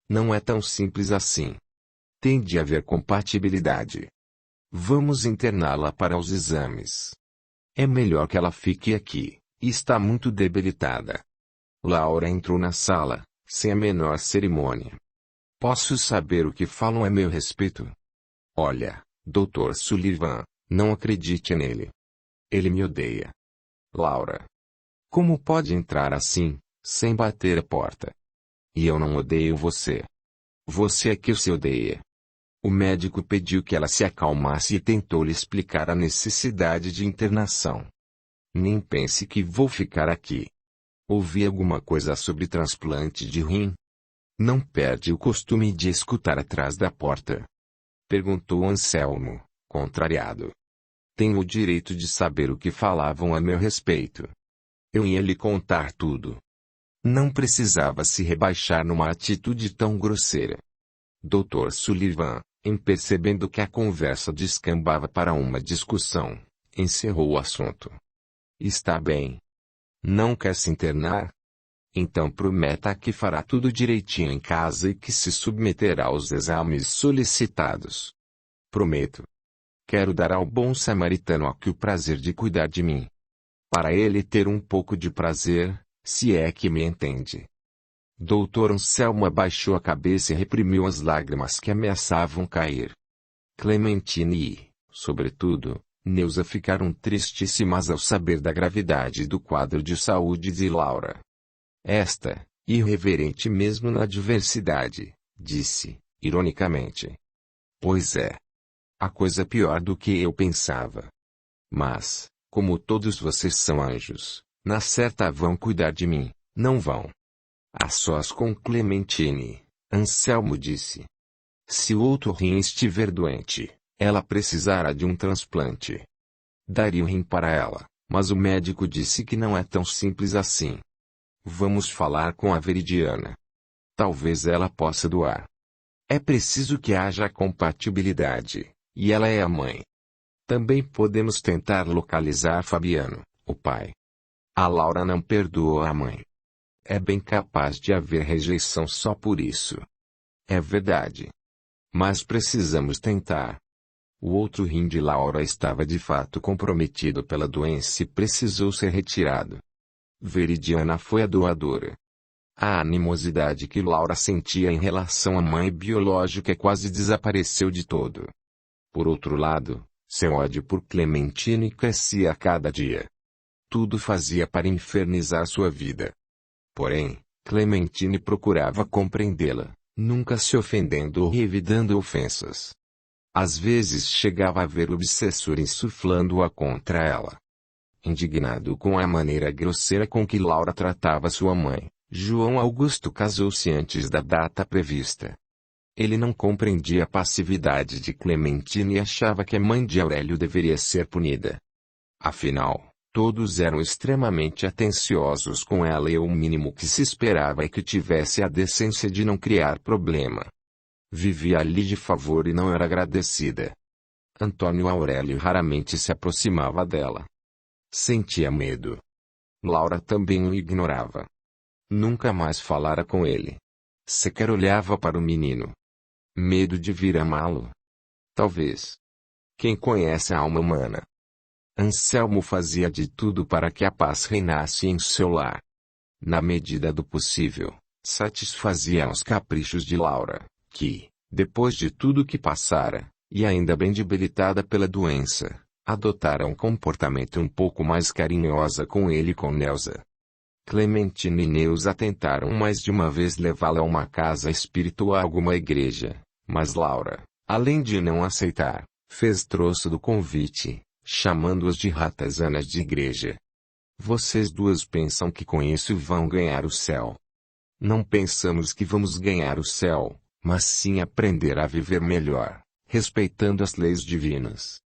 Não é tão simples assim. Tem de haver compatibilidade. Vamos interná-la para os exames. É melhor que ela fique aqui, está muito debilitada. Laura entrou na sala, sem a menor cerimônia. Posso saber o que falam a meu respeito? Olha, Dr. Sullivan, não acredite nele. Ele me odeia. Laura. Como pode entrar assim, sem bater a porta? E eu não odeio você. Você é que se odeia. O médico pediu que ela se acalmasse e tentou lhe explicar a necessidade de internação. Nem pense que vou ficar aqui. Ouvi alguma coisa sobre transplante de rim? Não perde o costume de escutar atrás da porta? Perguntou Anselmo, contrariado. Tenho o direito de saber o que falavam a meu respeito. Eu ia lhe contar tudo. Não precisava se rebaixar numa atitude tão grosseira. Dr. Sullivan, em percebendo que a conversa descambava para uma discussão, encerrou o assunto. Está bem. Não quer se internar? Então prometa que fará tudo direitinho em casa e que se submeterá aos exames solicitados. Prometo. Quero dar ao bom samaritano aqui o prazer de cuidar de mim. Para ele ter um pouco de prazer, se é que me entende. Dr. Anselmo abaixou a cabeça e reprimiu as lágrimas que ameaçavam cair. Clementine e, sobretudo, Neuza ficaram tristíssimas ao saber da gravidade do quadro de saúde de Laura. Esta, irreverente mesmo na adversidade, disse, ironicamente. Pois é. A coisa pior do que eu pensava. Mas, como todos vocês são anjos, na certa vão cuidar de mim, não vão? A sós com Clementine, Anselmo disse. Se o outro rim estiver doente, ela precisará de um transplante. Daria o rim para ela, mas o médico disse que não é tão simples assim. Vamos falar com a Veridiana. Talvez ela possa doar. É preciso que haja compatibilidade, e ela é a mãe. Também podemos tentar localizar Fabiano, o pai. A Laura não perdoou a mãe. É bem capaz de haver rejeição só por isso. É verdade. Mas precisamos tentar. O outro rim de Laura estava de fato comprometido pela doença e precisou ser retirado. Veridiana foi a doadora. A animosidade que Laura sentia em relação à mãe biológica quase desapareceu de todo. Por outro lado, seu ódio por Clementine crescia a cada dia. Tudo fazia para infernizar sua vida. Porém, Clementine procurava compreendê-la, nunca se ofendendo ou revidando ofensas. Às vezes chegava a ver o obsessor insuflando-a contra ela. Indignado com a maneira grosseira com que Laura tratava sua mãe, João Augusto casou-se antes da data prevista. Ele não compreendia a passividade de Clementine e achava que a mãe de Aurélio deveria ser punida. Afinal, todos eram extremamente atenciosos com ela e o mínimo que se esperava é que tivesse a decência de não criar problema. Vivia ali de favor e não era agradecida. Antônio Aurélio raramente se aproximava dela. Sentia medo. Laura também o ignorava. Nunca mais falara com ele. Sequer olhava para o menino. Medo de vir amá-lo? Talvez. Quem conhece a alma humana? Anselmo fazia de tudo para que a paz reinasse em seu lar. Na medida do possível, satisfazia os caprichos de Laura, que, depois de tudo que passara, e ainda bem debilitada pela doença, adotara um comportamento um pouco mais carinhosa com ele e com Neuza. Clementine e Neuza tentaram mais de uma vez levá-la a uma casa espírita ou a alguma igreja, mas Laura, além de não aceitar, fez troço do convite, chamando-as de ratazanas de igreja. Vocês duas pensam que com isso vão ganhar o céu. Não pensamos que vamos ganhar o céu, mas sim aprender a viver melhor, respeitando as leis divinas.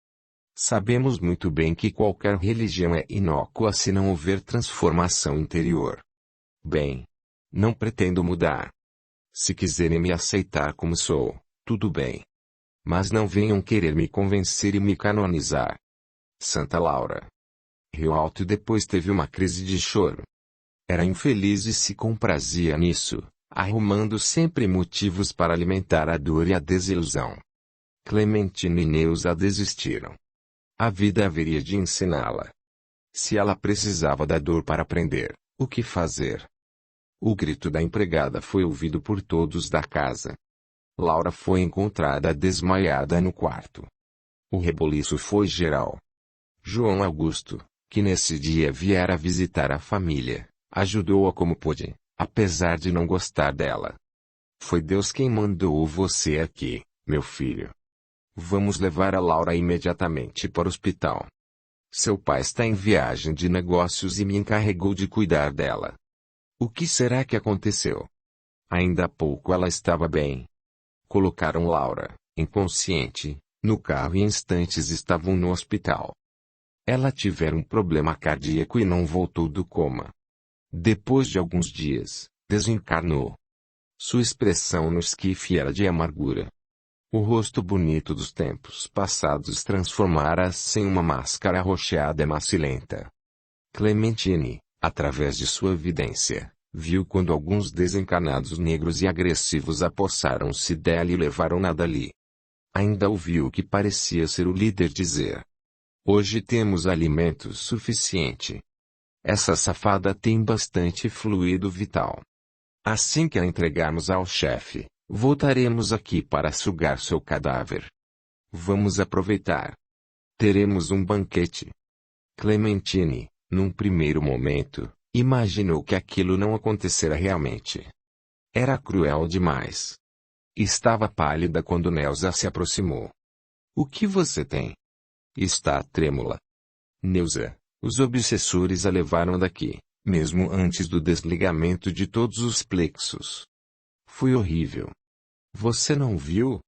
Sabemos muito bem que qualquer religião é inócua se não houver transformação interior. Bem, não pretendo mudar. Se quiserem me aceitar como sou, tudo bem. Mas não venham querer me convencer e me canonizar. Santa Laura. Riu alto e depois teve uma crise de choro. Era infeliz e se comprazia nisso, arrumando sempre motivos para alimentar a dor e a desilusão. Clementina e Neuza desistiram. A vida haveria de ensiná-la. Se ela precisava da dor para aprender, o que fazer? O grito da empregada foi ouvido por todos da casa. Laura foi encontrada desmaiada no quarto. O reboliço foi geral. João Augusto, que nesse dia viera visitar a família, ajudou-a como pôde, apesar de não gostar dela. Foi Deus quem mandou você aqui, meu filho. Vamos levar a Laura imediatamente para o hospital. Seu pai está em viagem de negócios e me encarregou de cuidar dela. O que será que aconteceu? Ainda há pouco ela estava bem. Colocaram Laura, inconsciente, no carro e em instantes estavam no hospital. Ela tivera um problema cardíaco e não voltou do coma. Depois de alguns dias, desencarnou. Sua expressão no esquife era de amargura. O rosto bonito dos tempos passados transformara-se em uma máscara arroxeada e macilenta. Clementine, através de sua vidência, viu quando alguns desencarnados negros e agressivos apossaram-se dela e levaram-na dali. Ainda ouviu o que parecia ser o líder dizer: hoje temos alimento suficiente. Essa safada tem bastante fluido vital. Assim que a entregarmos ao chefe, voltaremos aqui para sugar seu cadáver. Vamos aproveitar. Teremos um banquete. Clementine, num primeiro momento, imaginou que aquilo não acontecera realmente. Era cruel demais. Estava pálida quando Neuza se aproximou. O que você tem? Está trêmula. Neuza, os obsessores a levaram daqui, mesmo antes do desligamento de todos os plexos. Foi horrível. Você não viu?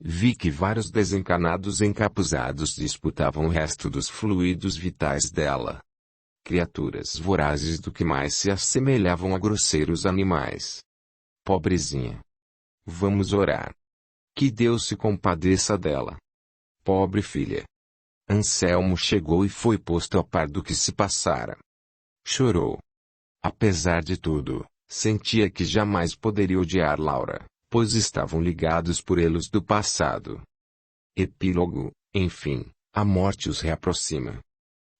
Vi que vários desencarnados encapuzados disputavam o resto dos fluidos vitais dela. Criaturas vorazes do que mais se assemelhavam a grosseiros animais. Pobrezinha. Vamos orar. Que Deus se compadeça dela. Pobre filha. Anselmo chegou e foi posto a par do que se passara. Chorou. Apesar de tudo, sentia que jamais poderia odiar Laura, pois estavam ligados por elos do passado. Epílogo, enfim, a morte os reaproxima.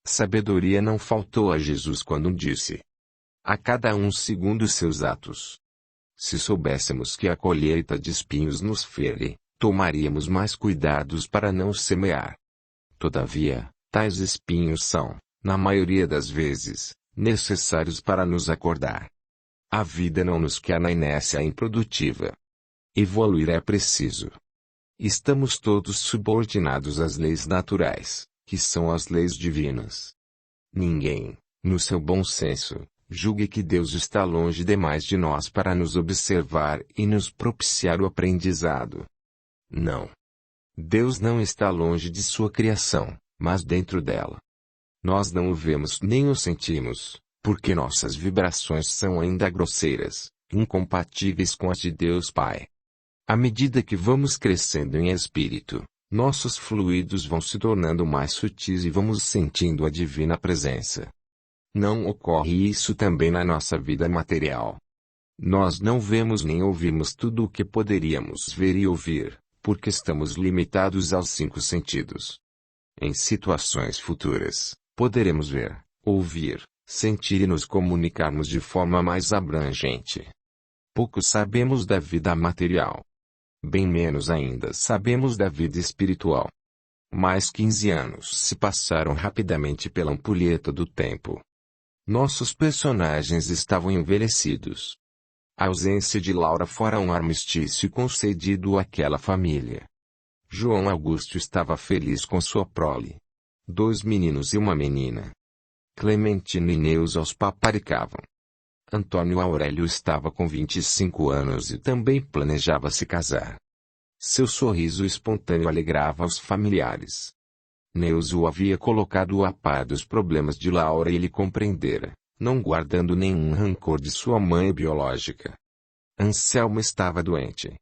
Sabedoria não faltou a Jesus quando disse: a cada um segundo seus atos. Se soubéssemos que a colheita de espinhos nos fere, tomaríamos mais cuidados para não semear. Todavia, tais espinhos são, na maioria das vezes, necessários para nos acordar. A vida não nos quer na inércia improdutiva. Evoluir é preciso. Estamos todos subordinados às leis naturais, que são as leis divinas. Ninguém, no seu bom senso, julgue que Deus está longe demais de nós para nos observar e nos propiciar o aprendizado. Não. Deus não está longe de sua criação, mas dentro dela. Nós não o vemos nem o sentimos, porque nossas vibrações são ainda grosseiras, incompatíveis com as de Deus Pai. À medida que vamos crescendo em espírito, nossos fluidos vão se tornando mais sutis e vamos sentindo a divina presença. Não ocorre isso também na nossa vida material. Nós não vemos nem ouvimos tudo o que poderíamos ver e ouvir, porque estamos limitados aos 5 sentidos. Em situações futuras, poderemos ver, ouvir, sentir e nos comunicarmos de forma mais abrangente. Pouco sabemos da vida material. Bem menos ainda sabemos da vida espiritual. Mais 15 anos se passaram rapidamente pela ampulheta do tempo. Nossos personagens estavam envelhecidos. A ausência de Laura fora um armistício concedido àquela família. João Augusto estava feliz com sua prole. 2 meninos e uma menina. Clementina e Neuza os paparicavam. Antônio Aurélio estava com 25 anos e também planejava se casar. Seu sorriso espontâneo alegrava os familiares. Neuza o havia colocado a par dos problemas de Laura e ele compreendera, não guardando nenhum rancor de sua mãe biológica. Anselmo estava doente.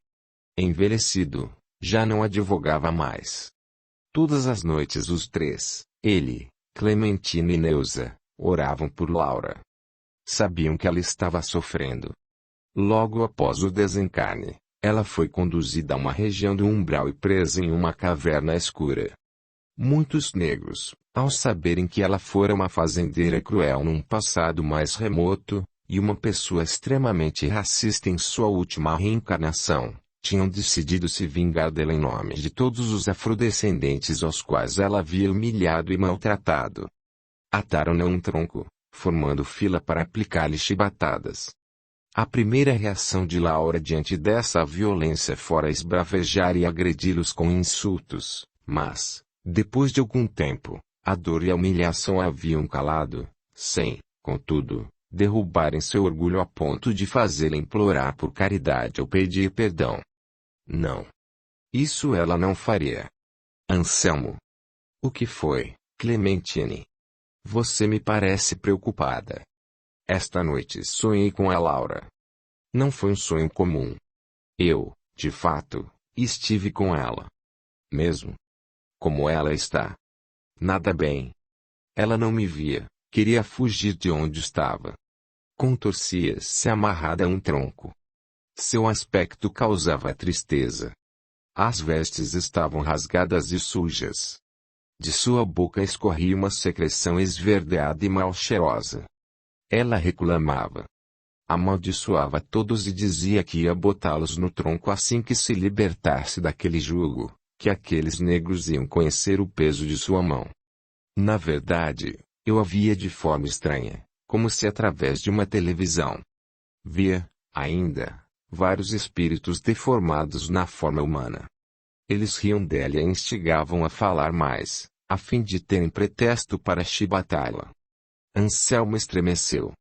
Envelhecido, já não advogava mais. Todas as noites os 3, ele, Clementina e Neuza oravam por Laura. Sabiam que ela estava sofrendo. Logo após o desencarne, ela foi conduzida a uma região do umbral e presa em uma caverna escura. Muitos negros, ao saberem que ela fora uma fazendeira cruel num passado mais remoto, e uma pessoa extremamente racista em sua última reencarnação, tinham decidido se vingar dela em nome de todos os afrodescendentes aos quais ela havia humilhado e maltratado. Ataram-na a um tronco, formando fila para aplicar-lhe chibatadas. A primeira reação de Laura diante dessa violência fora esbravejar e agredi-los com insultos, mas, depois de algum tempo, a dor e a humilhação a haviam calado, sem, contudo, derrubarem seu orgulho a ponto de fazê-la implorar por caridade ou pedir perdão. Não. Isso ela não faria. Anselmo. O que foi, Clementine? Você me parece preocupada. Esta noite sonhei com a Laura. Não foi um sonho comum. Eu, de fato, estive com ela. Mesmo. Como ela está? Nada bem. Ela não me via, queria fugir de onde estava. Contorcia-se amarrada a um tronco. Seu aspecto causava tristeza. As vestes estavam rasgadas e sujas. De sua boca escorria uma secreção esverdeada e mal cheirosa. Ela reclamava. Amaldiçoava todos e dizia que ia botá-los no tronco assim que se libertasse daquele jugo, que aqueles negros iam conhecer o peso de sua mão. Na verdade, eu a via de forma estranha, como se através de uma televisão. Via, ainda, vários espíritos deformados na forma humana. Eles riam dela e a instigavam a falar mais, a fim de terem pretexto para chibatá-la. Anselmo estremeceu.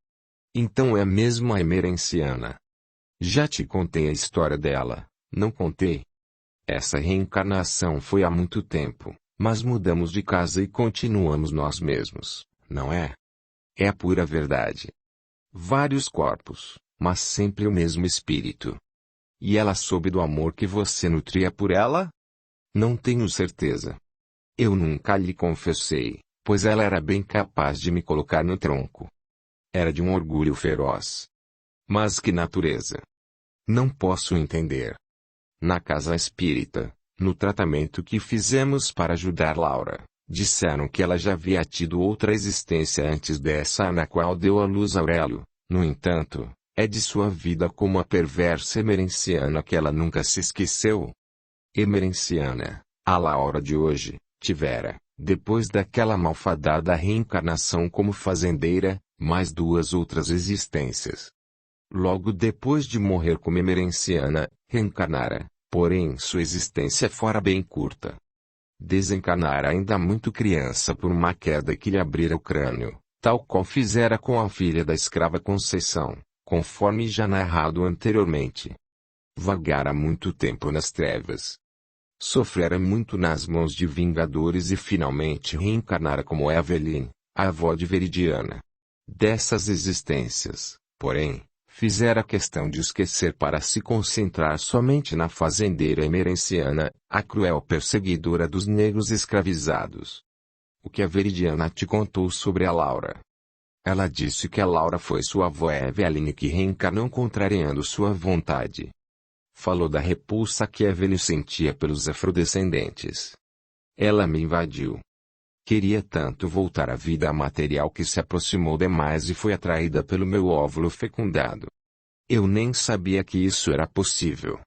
Então é mesmo a emerenciana. Já te contei a história dela, não contei? Essa reencarnação foi há muito tempo, mas mudamos de casa e continuamos nós mesmos, não é? É a pura verdade. Vários corpos, mas sempre o mesmo espírito. E ela soube do amor que você nutria por ela? Não tenho certeza. Eu nunca lhe confessei, pois ela era bem capaz de me colocar no tronco. Era de um orgulho feroz. Mas que natureza? Não posso entender. Na casa espírita, no tratamento que fizemos para ajudar Laura, disseram que ela já havia tido outra existência antes dessa na qual deu à luz Aurélio. No entanto, é de sua vida como a perversa emerenciana que ela nunca se esqueceu. Emerenciana, a Laura de hoje, tivera, depois daquela malfadada reencarnação como fazendeira, mais 2 outras existências. Logo depois de morrer como emerenciana, reencarnara, porém sua existência fora bem curta. Desencarnara ainda muito criança por uma queda que lhe abrira o crânio, tal qual fizera com a filha da escrava Conceição, conforme já narrado anteriormente. Vagara muito tempo nas trevas. Sofrera muito nas mãos de vingadores e finalmente reencarnara como Eveline, a avó de Veridiana. Dessas existências, porém, fizera questão de esquecer para se concentrar somente na fazendeira emerenciana, a cruel perseguidora dos negros escravizados. O que a Veridiana te contou sobre a Laura? Ela disse que a Laura foi sua avó Eveline que reencarnou contrariando sua vontade. Falou da repulsa que Eveline sentia pelos afrodescendentes. Ela me invadiu. Queria tanto voltar à vida material que se aproximou demais e foi atraída pelo meu óvulo fecundado. Eu nem sabia que isso era possível.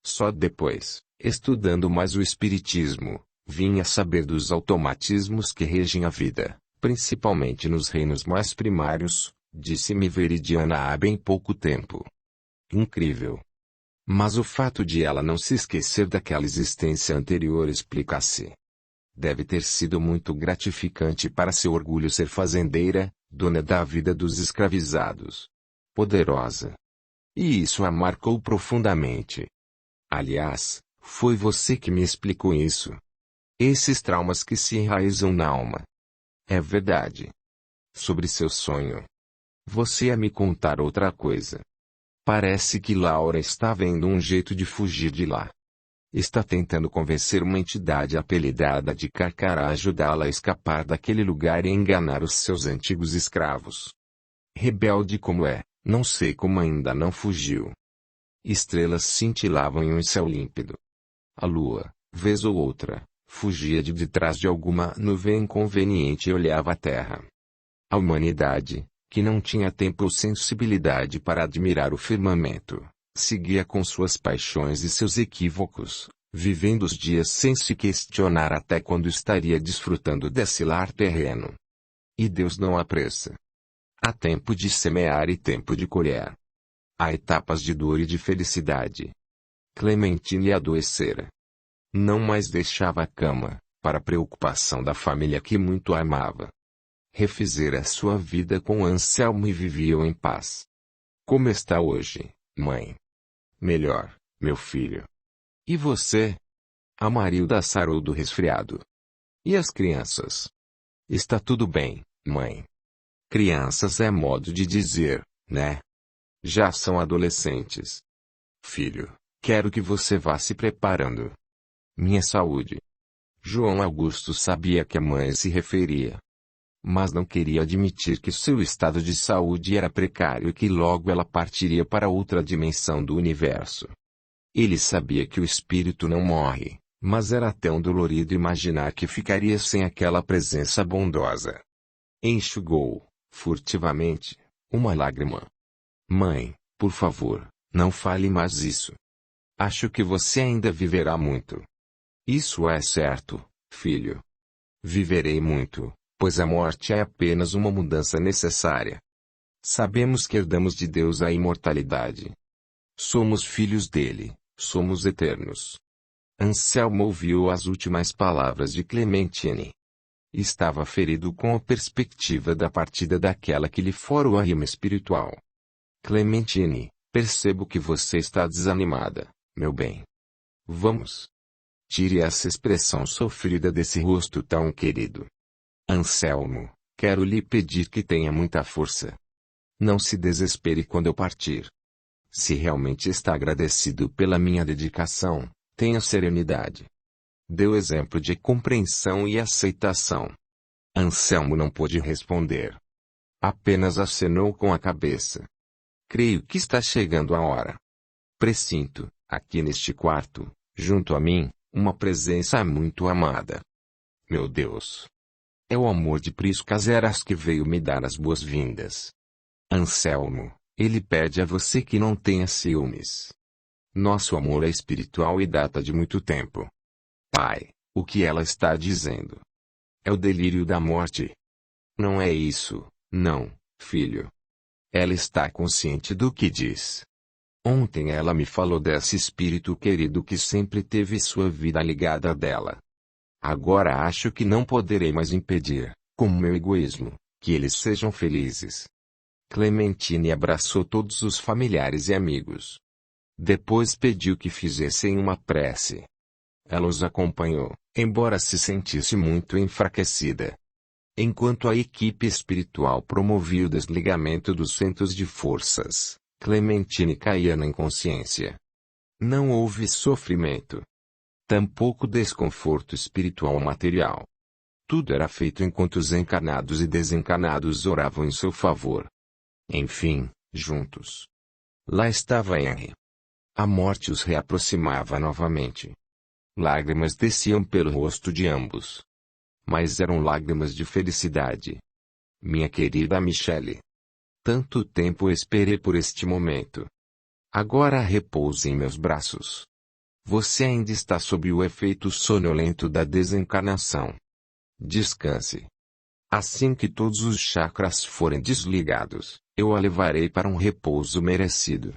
Só depois, estudando mais o espiritismo, vim a saber dos automatismos que regem a vida, principalmente nos reinos mais primários, disse-me Veridiana há bem pouco tempo. Incrível. Mas o fato de ela não se esquecer daquela existência anterior explica-se. Deve ter sido muito gratificante para seu orgulho ser fazendeira, dona da vida dos escravizados. Poderosa. E isso a marcou profundamente. Aliás, foi você que me explicou isso. Esses traumas que se enraizam na alma. É verdade. Sobre seu sonho. Você ia me contar outra coisa. Parece que Laura está vendo um jeito de fugir de lá. Está tentando convencer uma entidade apelidada de Carcará a ajudá-la a escapar daquele lugar e enganar os seus antigos escravos. Rebelde como é, não sei como ainda não fugiu. Estrelas cintilavam em um céu límpido. A lua, vez ou outra, fugia de detrás de alguma nuvem inconveniente e olhava a terra. A humanidade, que não tinha tempo ou sensibilidade para admirar o firmamento, seguia com suas paixões e seus equívocos, vivendo os dias sem se questionar até quando estaria desfrutando desse lar terreno. E Deus não apressa. Há tempo de semear e tempo de colher. Há etapas de dor e de felicidade. Clementine adoecera. Não mais deixava a cama, para preocupação da família que muito amava. Refizera sua vida com Anselmo e viviam em paz. Como está hoje, mãe? Melhor, meu filho. E você? A Marilda sarou do resfriado. E as crianças? Está tudo bem, mãe. Crianças é modo de dizer, né? Já são adolescentes. Filho, quero que você vá se preparando. Minha saúde. João Augusto sabia que a mãe se referia. Mas não queria admitir que seu estado de saúde era precário e que logo ela partiria para outra dimensão do universo. Ele sabia que o espírito não morre, mas era tão dolorido imaginar que ficaria sem aquela presença bondosa. Enxugou, furtivamente, uma lágrima. Mãe, por favor, não fale mais isso. Acho que você ainda viverá muito. Isso é certo, filho. Viverei muito, pois a morte é apenas uma mudança necessária. Sabemos que herdamos de Deus a imortalidade. Somos filhos dele, somos eternos. Anselmo ouviu as últimas palavras de Clementine. Estava ferido com a perspectiva da partida daquela que lhe fora o arrimo espiritual. Clementine, percebo que você está desanimada, meu bem. Vamos. Tire essa expressão sofrida desse rosto tão querido. Anselmo, quero lhe pedir que tenha muita força. Não se desespere quando eu partir. Se realmente está agradecido pela minha dedicação, tenha serenidade. Dê o exemplo de compreensão e aceitação. Anselmo não pôde responder. Apenas acenou com a cabeça. Creio que está chegando a hora. Presinto, aqui neste quarto, junto a mim, uma presença muito amada. Meu Deus! É o amor de Priscas Eras que veio me dar as boas-vindas. Anselmo, ele pede a você que não tenha ciúmes. Nosso amor é espiritual e data de muito tempo. Pai, o que ela está dizendo? É o delírio da morte. Não é isso, não, filho. Ela está consciente do que diz. Ontem ela me falou desse espírito querido que sempre teve sua vida ligada a dela. Agora acho que não poderei mais impedir, com meu egoísmo, que eles sejam felizes. Clementine abraçou todos os familiares e amigos. Depois pediu que fizessem uma prece. Ela os acompanhou, embora se sentisse muito enfraquecida. Enquanto a equipe espiritual promovia o desligamento dos centros de forças, Clementine caía na inconsciência. Não houve sofrimento. Tampouco desconforto espiritual ou material. Tudo era feito enquanto os encarnados e desencarnados oravam em seu favor. Enfim, juntos. Lá estava Henry. A morte os reaproximava novamente. Lágrimas desciam pelo rosto de ambos. Mas eram lágrimas de felicidade. Minha querida Michele. Tanto tempo esperei por este momento. Agora repouse em meus braços. Você ainda está sob o efeito sonolento da desencarnação. Descanse. Assim que todos os chakras forem desligados, eu a levarei para um repouso merecido.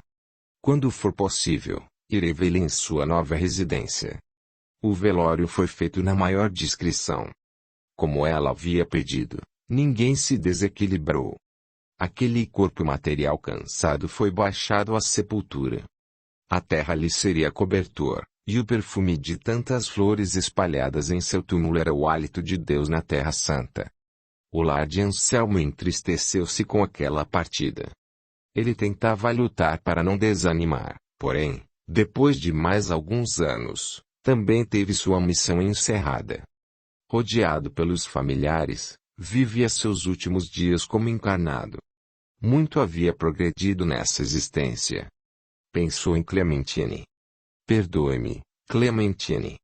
Quando for possível, irei vê-la em sua nova residência. O velório foi feito na maior discrição. Como ela havia pedido, ninguém se desequilibrou. Aquele corpo material cansado foi baixado à sepultura. A terra lhe seria cobertor, e o perfume de tantas flores espalhadas em seu túmulo era o hálito de Deus na Terra Santa. O lar de Anselmo entristeceu-se com aquela partida. Ele tentava lutar para não desanimar, porém, depois de mais alguns anos, também teve sua missão encerrada. Rodeado pelos familiares, vivia seus últimos dias como encarnado. Muito havia progredido nessa existência. Pensou em Clementine. Perdoe-me, Clementine.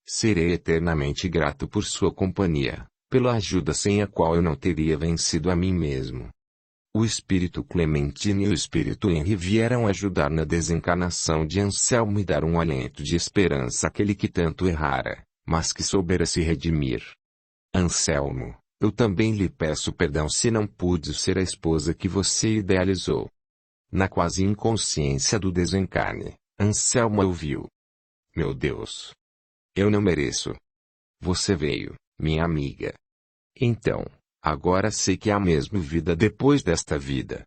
Serei eternamente grato por sua companhia, pela ajuda sem a qual eu não teria vencido a mim mesmo. O espírito Clementine e o espírito Henri vieram ajudar na desencarnação de Anselmo e dar um alento de esperança àquele que tanto errara, mas que soubera se redimir. Anselmo, eu também lhe peço perdão se não pude ser a esposa que você idealizou. Na quase inconsciência do desencarne, Anselmo ouviu. Meu Deus! Eu não mereço. Você veio, minha amiga. Então, agora sei que há mesmo vida depois desta vida.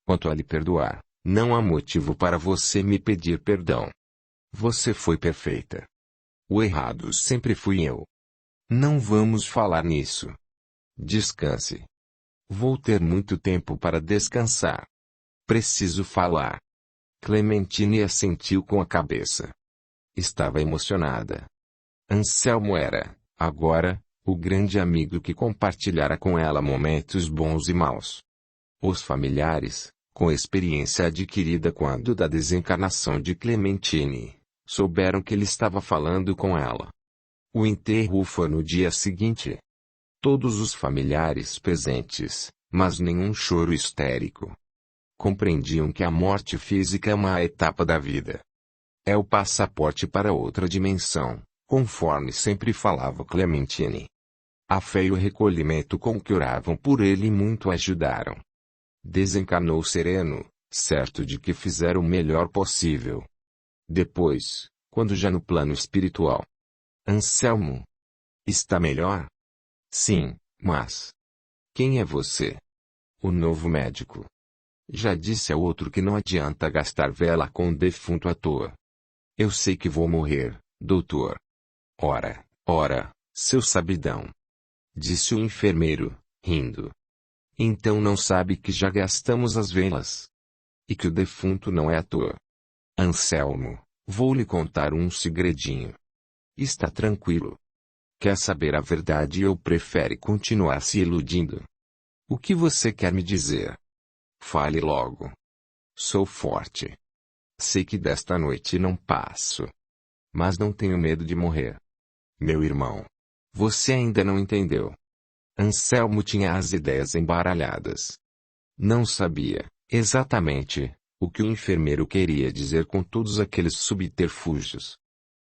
Quanto a lhe perdoar, não há motivo para você me pedir perdão. Você foi perfeita. O errado sempre fui eu. Não vamos falar nisso. Descanse. Vou ter muito tempo para descansar. Preciso falar. Clementine assentiu com a cabeça. Estava emocionada. Anselmo era, agora, o grande amigo que compartilhara com ela momentos bons e maus. Os familiares, com experiência adquirida quando da desencarnação de Clementine, souberam que ele estava falando com ela. O enterro foi no dia seguinte. Todos os familiares presentes, mas nenhum choro histérico. Compreendiam que a morte física é uma etapa da vida. É o passaporte para outra dimensão, conforme sempre falava Clementine. A fé e o recolhimento com que oravam por ele muito ajudaram. Desencarnou sereno, certo de que fizeram o melhor possível. Depois, quando já no plano espiritual. Anselmo. Está melhor? Sim, mas... Quem é você? O novo médico. Já disse ao outro que não adianta gastar vela com o defunto à toa. Eu sei que vou morrer, doutor. Ora, seu sabidão. Disse o enfermeiro, rindo. Então não sabe que já gastamos as velas. E que o defunto não é à toa. Anselmo, vou lhe contar um segredinho. Está tranquilo. Quer saber a verdade ou prefere continuar se iludindo? O que você quer me dizer? Fale logo. Sou forte. Sei que desta noite não passo. Mas não tenho medo de morrer. Meu irmão. Você ainda não entendeu. Anselmo tinha as ideias embaralhadas. Não sabia, exatamente, o que o enfermeiro queria dizer com todos aqueles subterfúgios.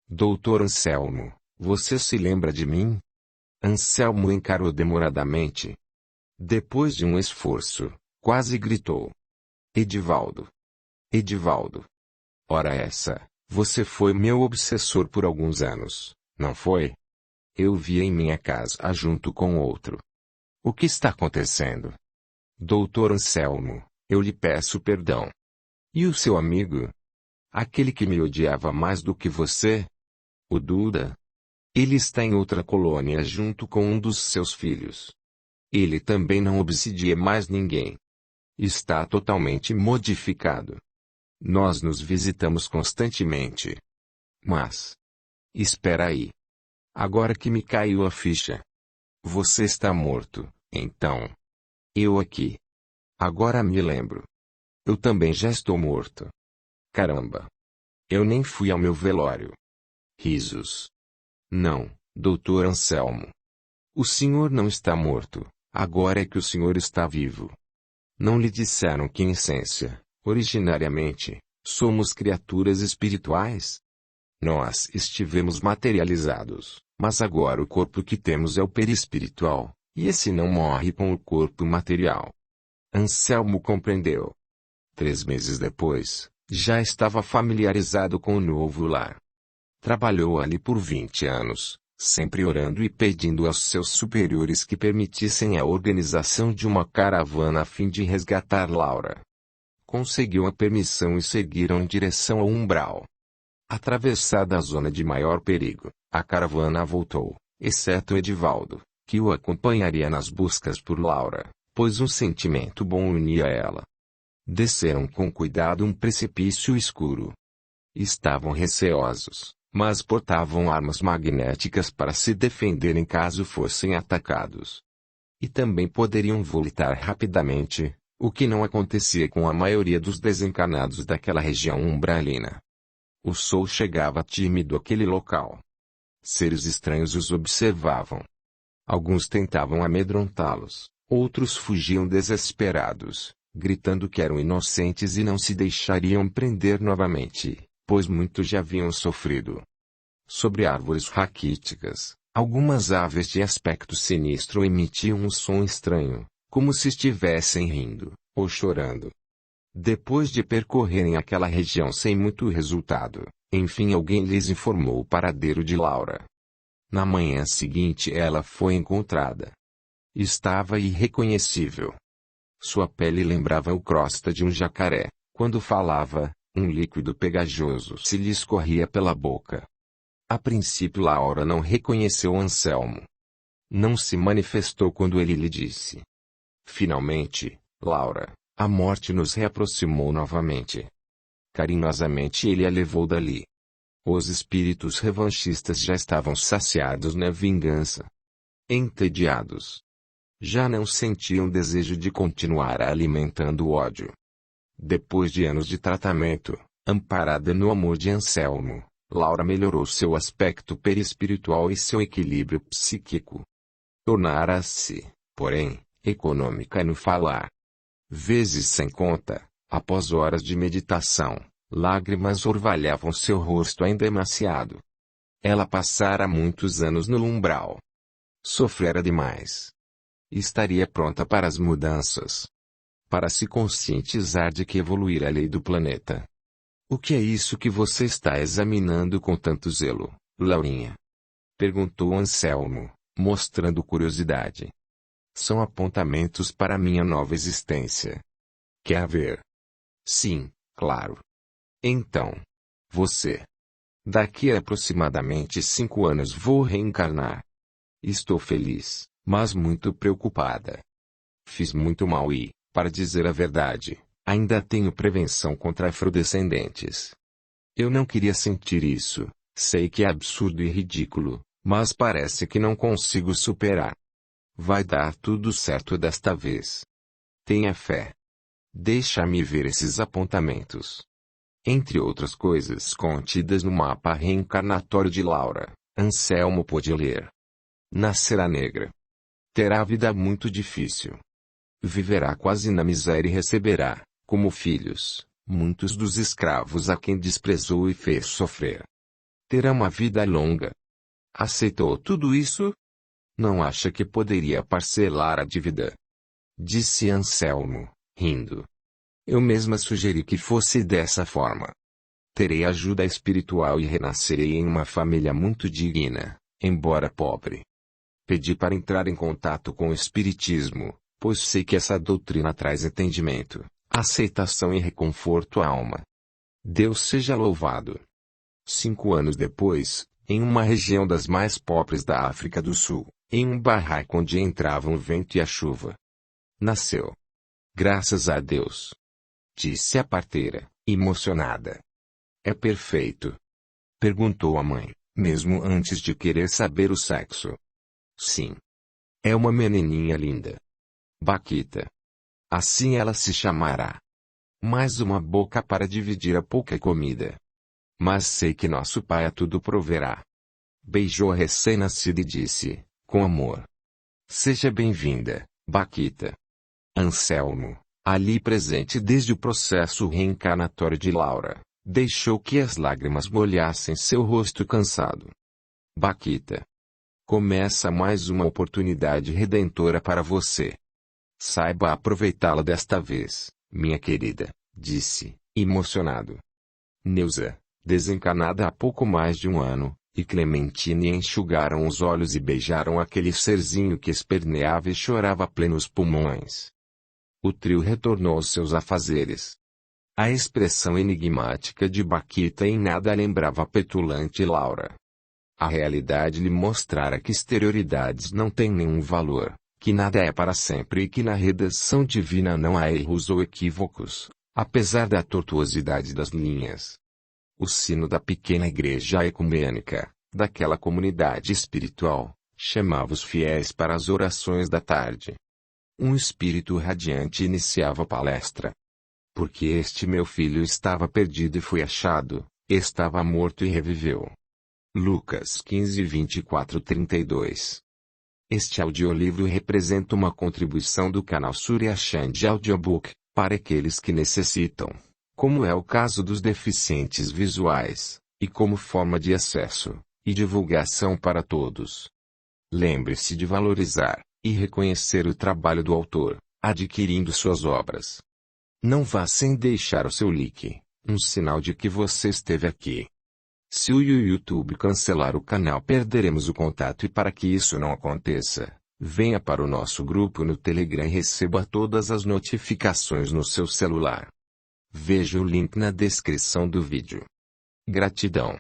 Doutor Anselmo, você se lembra de mim? Anselmo encarou demoradamente. Depois de um esforço, quase gritou. Edivaldo. Edivaldo. Ora essa, você foi meu obsessor por alguns anos, não foi? Eu via em minha casa junto com outro. O que está acontecendo? Doutor Anselmo, eu lhe peço perdão. E o seu amigo? Aquele que me odiava mais do que você? O Duda? Ele está em outra colônia junto com um dos seus filhos. Ele também não obsidia mais ninguém. Está totalmente modificado. Nós nos visitamos constantemente. Mas... Espera aí. Agora que me caiu a ficha. Você está morto, então. Eu aqui. Agora me lembro. Eu também já estou morto. Caramba. Eu nem fui ao meu velório. Risos. Não, doutor Anselmo. O senhor não está morto, agora é que o senhor está vivo. Não lhe disseram que em essência, originariamente, somos criaturas espirituais? Nós estivemos materializados, mas agora o corpo que temos é o perispiritual, e esse não morre com o corpo material. Anselmo compreendeu. 3 meses depois, já estava familiarizado com o novo lar. Trabalhou ali por 20 anos, sempre orando e pedindo aos seus superiores que permitissem a organização de uma caravana a fim de resgatar Laura. Conseguiu a permissão e seguiram em direção ao umbral. Atravessada a zona de maior perigo, a caravana voltou, exceto Edivaldo, que o acompanharia nas buscas por Laura, pois um sentimento bom unia ela. Desceram com cuidado um precipício escuro. Estavam receosos, mas portavam armas magnéticas para se defenderem caso fossem atacados. E também poderiam voltar rapidamente, o que não acontecia com a maioria dos desencarnados daquela região umbralina. O sol chegava tímido àquele local. Seres estranhos os observavam. Alguns tentavam amedrontá-los, outros fugiam desesperados, gritando que eram inocentes e não se deixariam prender novamente, pois muitos já haviam sofrido. Sobre árvores raquíticas, algumas aves de aspecto sinistro emitiam um som estranho, como se estivessem rindo, ou chorando. Depois de percorrerem aquela região sem muito resultado, enfim alguém lhes informou o paradeiro de Laura. Na manhã seguinte ela foi encontrada. Estava irreconhecível. Sua pele lembrava a crosta de um jacaré. Quando falava, um líquido pegajoso se lhe escorria pela boca. A princípio Laura não reconheceu Anselmo. Não se manifestou quando ele lhe disse. Finalmente, Laura, a morte nos reaproximou novamente. Carinhosamente ele a levou dali. Os espíritos revanchistas já estavam saciados na vingança. Entediados. Já não sentiam desejo de continuar alimentando o ódio. Depois de anos de tratamento, amparada no amor de Anselmo, Laura melhorou seu aspecto perispiritual e seu equilíbrio psíquico. Tornara-se, porém, econômica no falar. Vezes sem conta, após horas de meditação, lágrimas orvalhavam seu rosto ainda emaciado. Ela passara muitos anos no umbral. Sofrera demais. Estaria pronta para as mudanças. Para se conscientizar de que evoluir a lei do planeta. O que é isso que você está examinando com tanto zelo, Laurinha? Perguntou Anselmo, mostrando curiosidade. São apontamentos para minha nova existência. Quer ver? Sim, claro. Então, você. Daqui a aproximadamente 5 anos vou reencarnar. Estou feliz, mas muito preocupada. Fiz muito mal e, para dizer a verdade, ainda tenho prevenção contra afrodescendentes. Eu não queria sentir isso, sei que é absurdo e ridículo, mas parece que não consigo superar. Vai dar tudo certo desta vez. Tenha fé. Deixa-me ver esses apontamentos. Entre outras coisas contidas no mapa reencarnatório de Laura, Anselmo pôde ler. Nascerá negra. Terá vida muito difícil. Viverá quase na miséria e receberá, como filhos, muitos dos escravos a quem desprezou e fez sofrer. Terá uma vida longa. Aceitou tudo isso? Não acha que poderia parcelar a dívida? Disse Anselmo, rindo. Eu mesma sugeri que fosse dessa forma. Terei ajuda espiritual e renascerei em uma família muito digna, embora pobre. Pedi para entrar em contato com o Espiritismo, pois sei que essa doutrina traz entendimento, aceitação e reconforto à alma. Deus seja louvado. 5 anos depois, em uma região das mais pobres da África do Sul, em um barraco onde entravam o vento e a chuva. Nasceu. Graças a Deus. Disse a parteira, emocionada. É perfeito? Perguntou a mãe, mesmo antes de querer saber o sexo. Sim. É uma menininha linda. Baquita. Assim ela se chamará. Mais uma boca para dividir a pouca comida. Mas sei que nosso pai a tudo proverá. Beijou a recém-nascida e disse, com amor. Seja bem-vinda, Baquita. Anselmo, ali presente desde o processo reencarnatório de Laura, deixou que as lágrimas molhassem seu rosto cansado. Baquita. Começa mais uma oportunidade redentora para você. Saiba aproveitá-la desta vez, minha querida, disse, emocionado. Neuza, desencarnada há pouco mais de 1 ano, e Clementine enxugaram os olhos e beijaram aquele serzinho que esperneava e chorava a plenos pulmões. O trio retornou aos seus afazeres. A expressão enigmática de Baquita em nada lembrava a petulante Laura. A realidade lhe mostrara que exterioridades não têm nenhum valor, que nada é para sempre e que na redação divina não há erros ou equívocos, apesar da tortuosidade das linhas. O sino da pequena igreja ecumênica, daquela comunidade espiritual, chamava os fiéis para as orações da tarde. Um espírito radiante iniciava a palestra. Porque este meu filho estava perdido e foi achado, estava morto e reviveu. Lucas 15, 24-32. Este audiolivro representa uma contribuição do canal Surya Chand Audiobook, para aqueles que necessitam, como é o caso dos deficientes visuais, e como forma de acesso e divulgação para todos. Lembre-se de valorizar e reconhecer o trabalho do autor, adquirindo suas obras. Não vá sem deixar o seu like, um sinal de que você esteve aqui. Se o YouTube cancelar o canal, perderemos o contato, e para que isso não aconteça, venha para o nosso grupo no Telegram e receba todas as notificações no seu celular. Veja o link na descrição do vídeo. Gratidão.